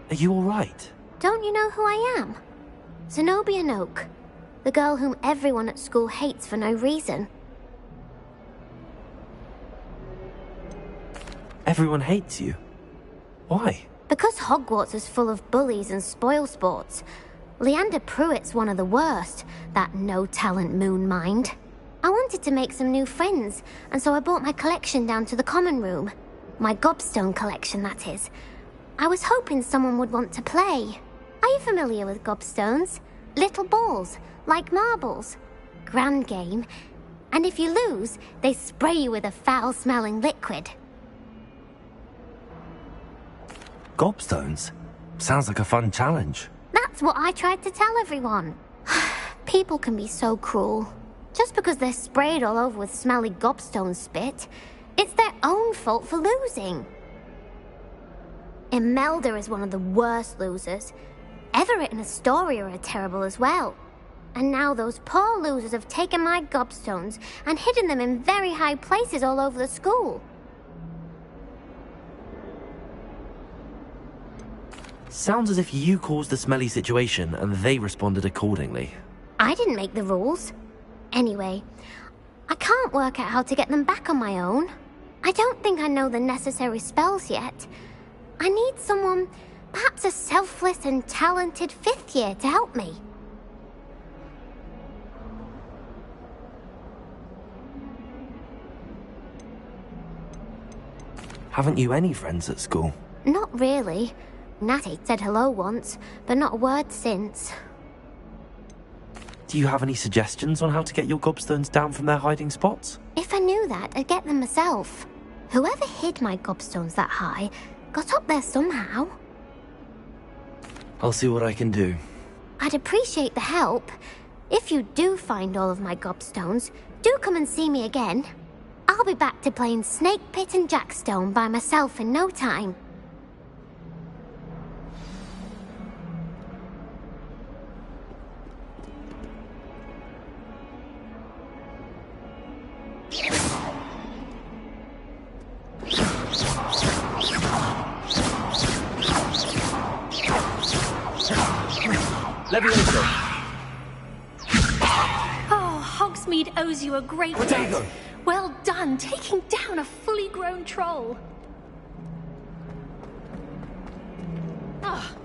Are you all right? Don't you know who I am? Zenobia Noak. The girl whom everyone at school hates for no reason. Everyone hates you. Why? Because Hogwarts is full of bullies and spoilsports. Leander Pruitt's one of the worst, that no-talent moon mind. I wanted to make some new friends, and so I brought my collection down to the common room. My gobstone collection, that is. I was hoping someone would want to play. Are you familiar with gobstones? Little balls, like marbles. Grand game. And if you lose, they spray you with a foul-smelling liquid. Gobstones? Sounds like a fun challenge. That's what I tried to tell everyone. People can be so cruel. Just because they're sprayed all over with smelly gobstone spit, it's their own fault for losing. Imelda is one of the worst losers. Everett and Astoria are terrible as well. And now those poor losers have taken my gobstones and hidden them in very high places all over the school. Sounds as if you caused the smelly situation and they responded accordingly. I didn't make the rules. Anyway, I can't work out how to get them back on my own. I don't think I know the necessary spells yet. I need someone, perhaps a selfless and talented fifth year to help me. Haven't you any friends at school? Not really. Natty said hello once, but not a word since. Do you have any suggestions on how to get your gobstones down from their hiding spots? If I knew that, I'd get them myself. Whoever hid my gobstones that high got up there somehow. I'll see what I can do. I'd appreciate the help. If you do find all of my gobstones, do come and see me again. I'll be back to playing Snake Pit and Jackstone by myself in no time. Levioso. Oh, Hogsmeade owes you a great debt. Well done, taking down a fully grown troll. Ah.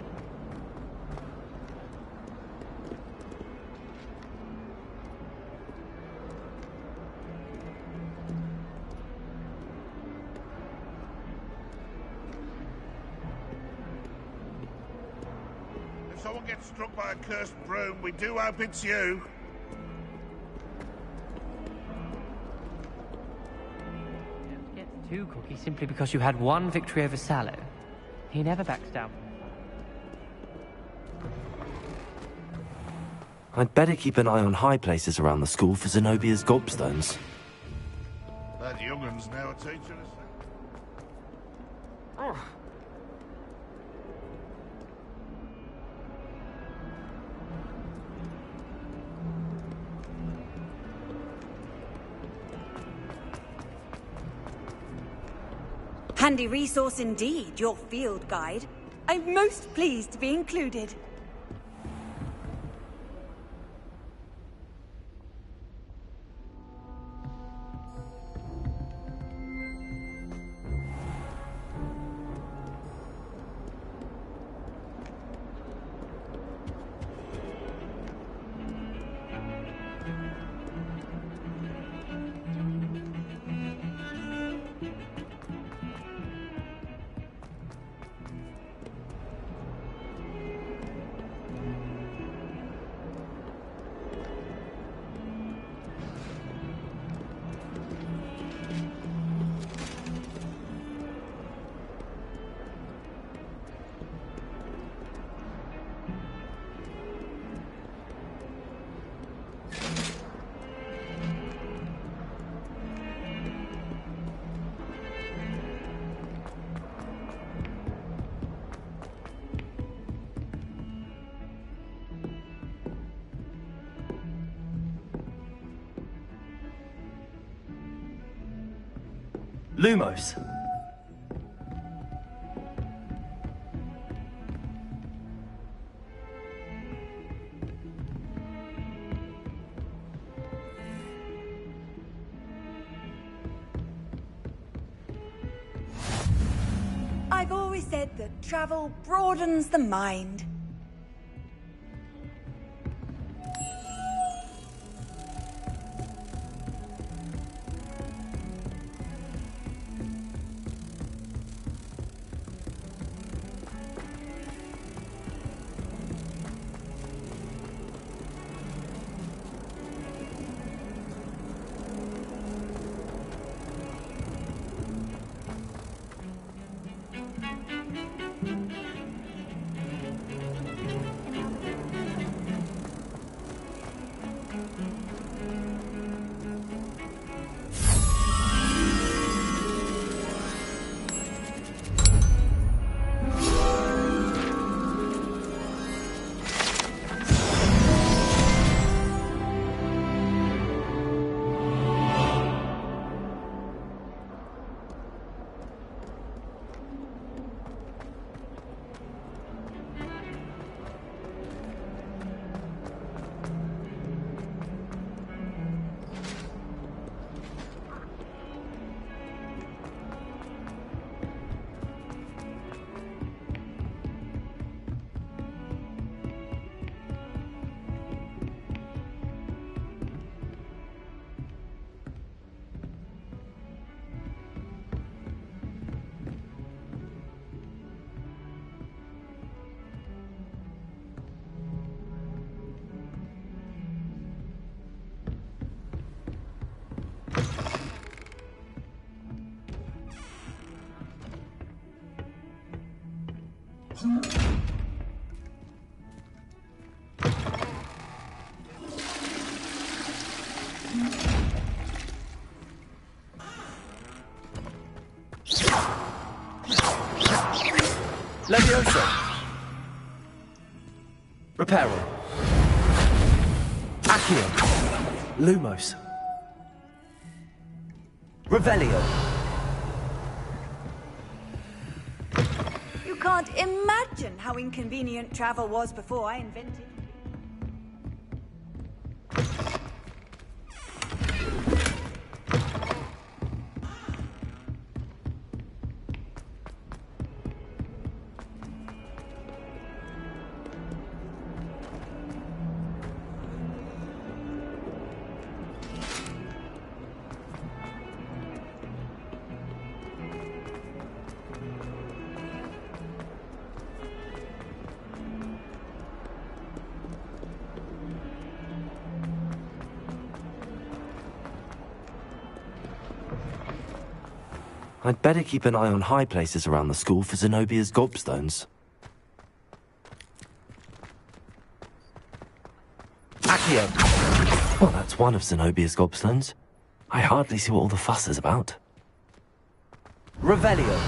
If someone gets struck by a cursed broom, we do hope it's you. Get 2 cookies simply because you had 1 victory over Sallow. He never backs down. I'd better keep an eye on high places around the school for Zenobia's gobstones. That youngun's now a teacher, isn't it? Handy resource indeed, your field guide. I'm most pleased to be included. Lumos. said that travel broadens the mind. Levioso. Reparo. Accio. Lumos. Revelio. You can't imagine how inconvenient travel was before I invented it. I'd better keep an eye on high places around the school for Zenobia's gobstones. Accio! Well, that's one of Zenobia's gobstones. I hardly see what all the fuss is about. Revelio.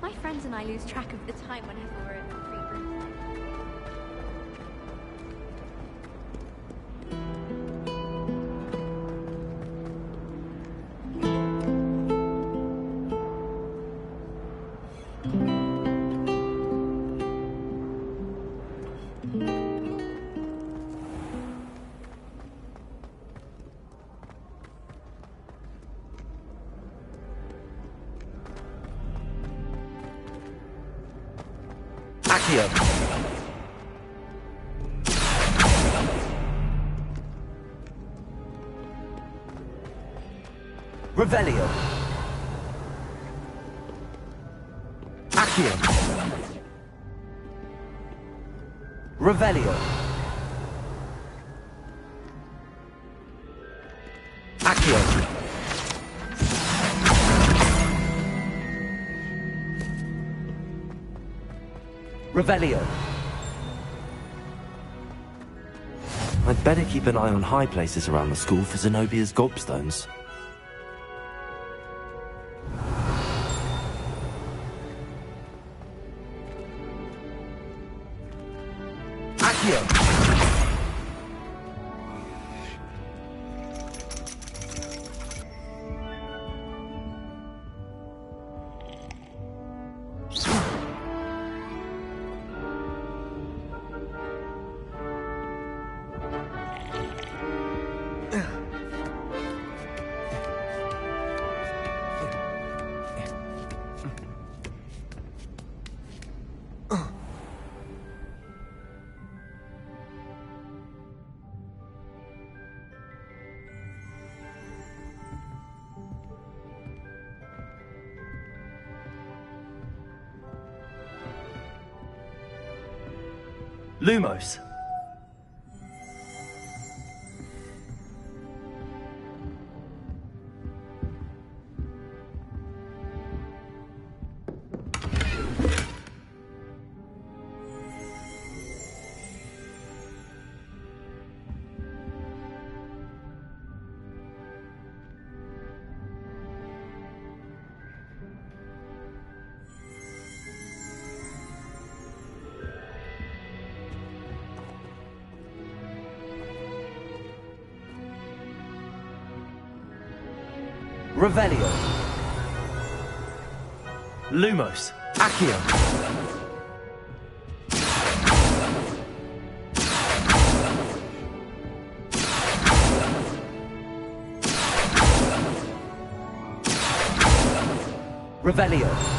My friends and I lose track of the time whenever we're in the free room. Accio. Revelio. Accio. Revelio. Accio. Revelio. I'd better keep an eye on high places around the school for Zenobia's gobstones. Accio! Lumos. Revelio. Lumos. Accio. Revelio.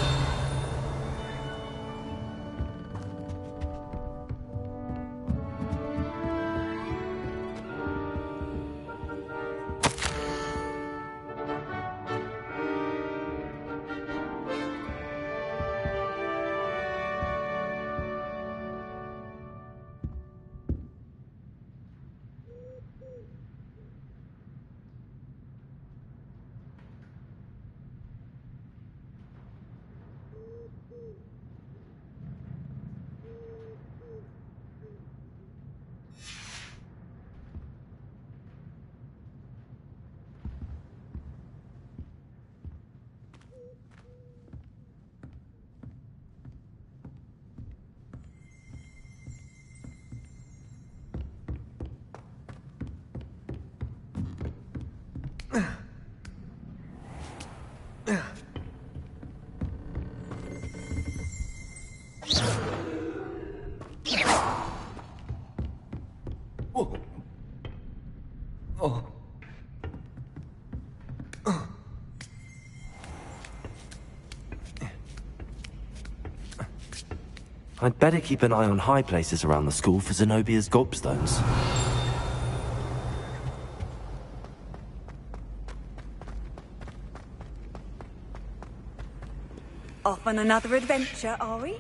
I'd better keep an eye on high places around the school for Zenobia's gobstones. Off on another adventure, are we?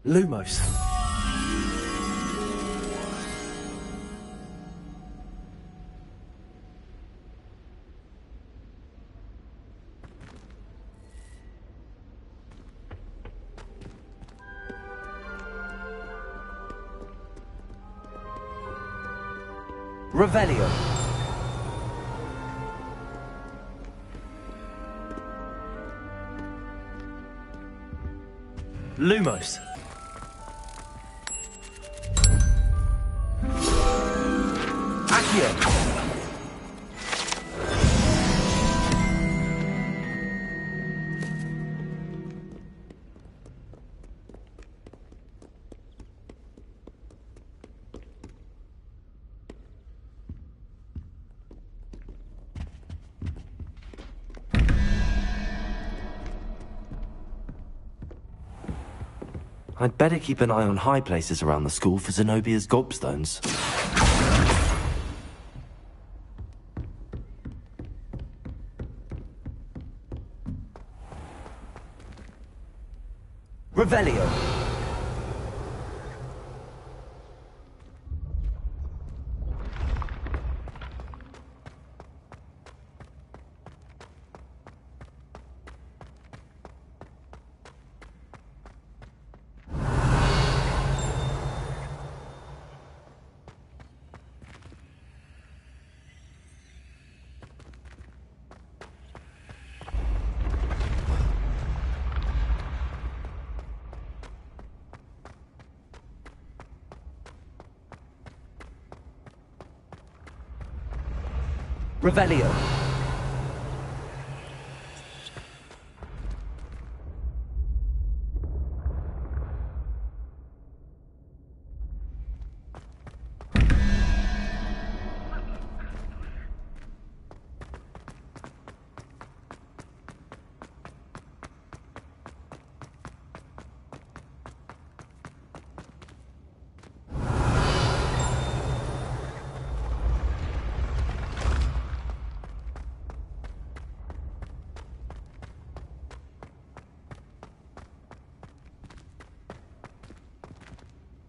Lumos. Revelio. Lumos. Accio. I'd better keep an eye on high places around the school for Zenobia's gobstones. Revelio. Revelio.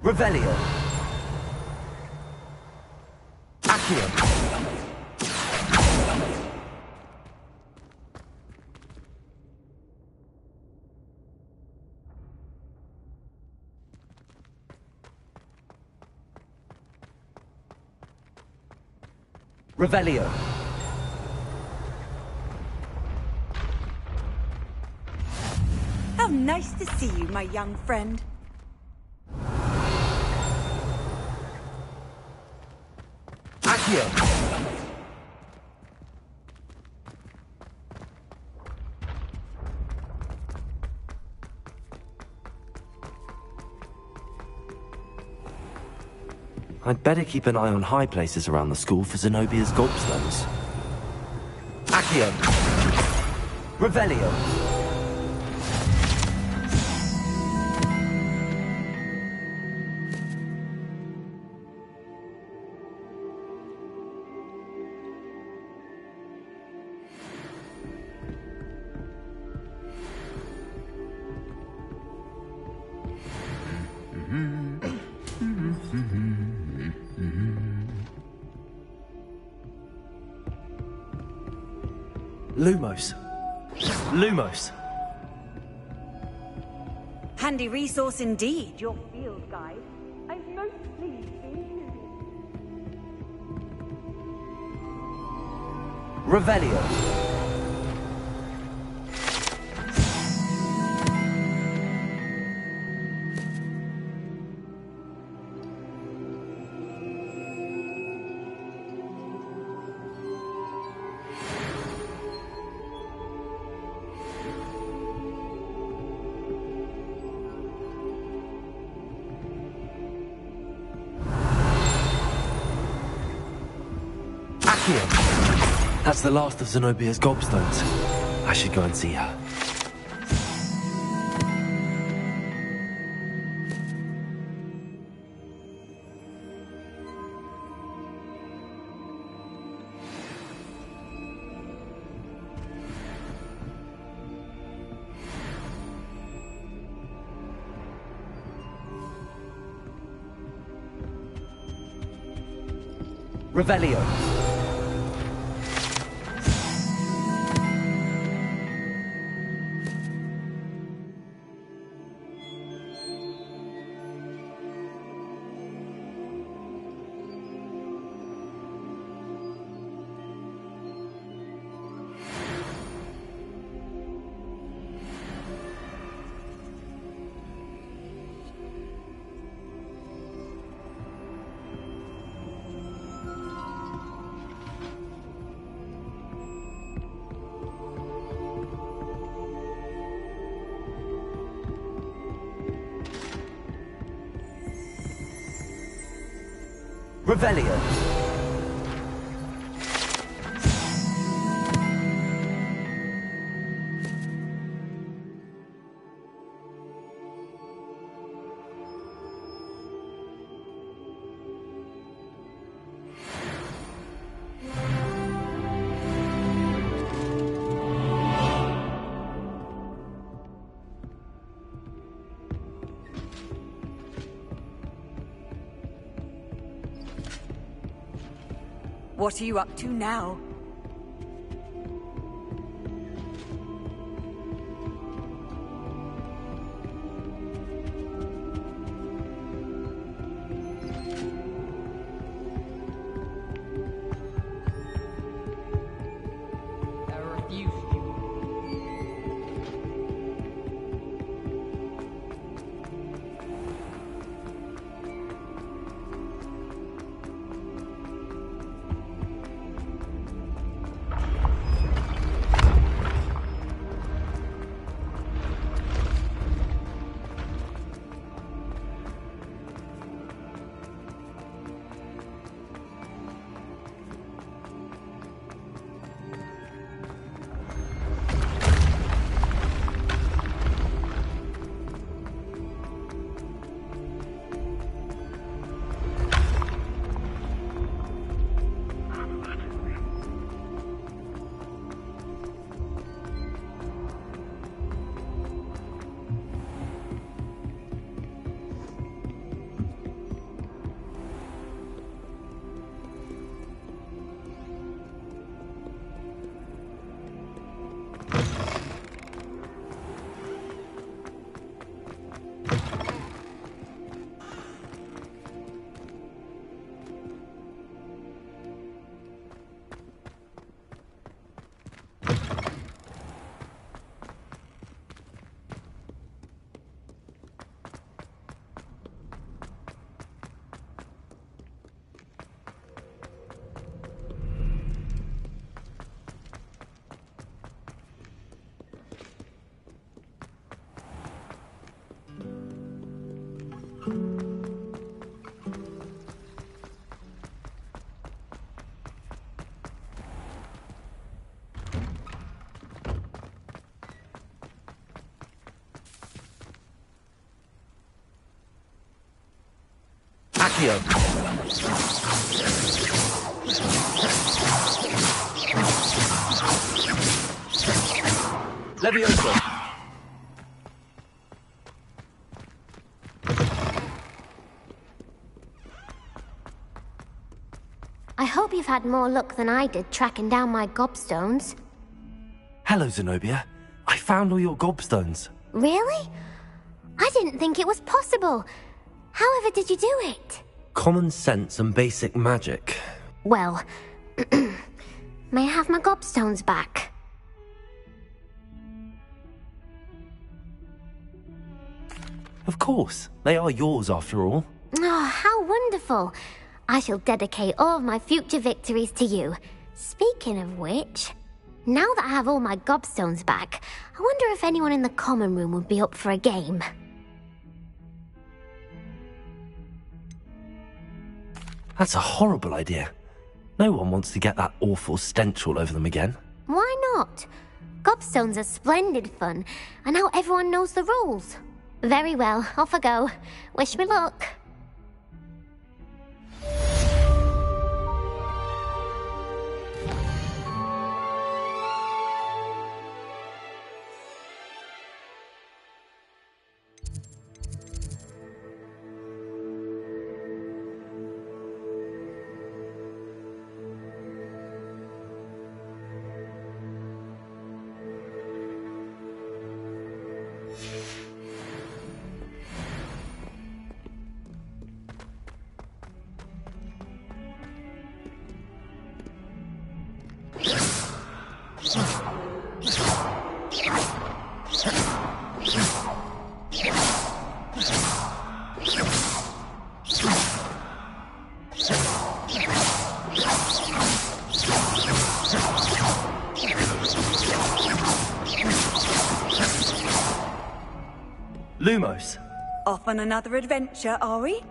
Revelio. Accio. Revelio. How nice to see you, my young friend. Accio. I'd better keep an eye on high places around the school for Zenobia's gobstones. Accio. Revelio. Lumos. Lumos. Handy resource indeed, your field guide. I'm most pleased to include you. Revelio. That's the last of Zenobia's gobstones. I should go and see her. Revelio. Revelio. What are you up to now? Accio. Levioso. I hope you've had more luck than I did tracking down my gobstones. Hello, Zenobia. I found all your gobstones. Really? I didn't think it was possible. However did you do it? Common sense and basic magic. Well, may I have my gobstones back? Of course. They are yours after all. Oh, how wonderful. I shall dedicate all of my future victories to you. Speaking of which, now that I have all my gobstones back, I wonder if anyone in the common room would be up for a game. That's a horrible idea. No one wants to get that awful stench all over them again. Why not? Gobstones are splendid fun, and now everyone knows the rules. Very well, off I go. Wish me luck. Lumos. Off on another adventure, are we?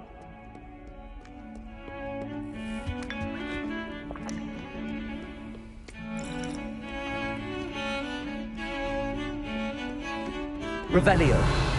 Revelio.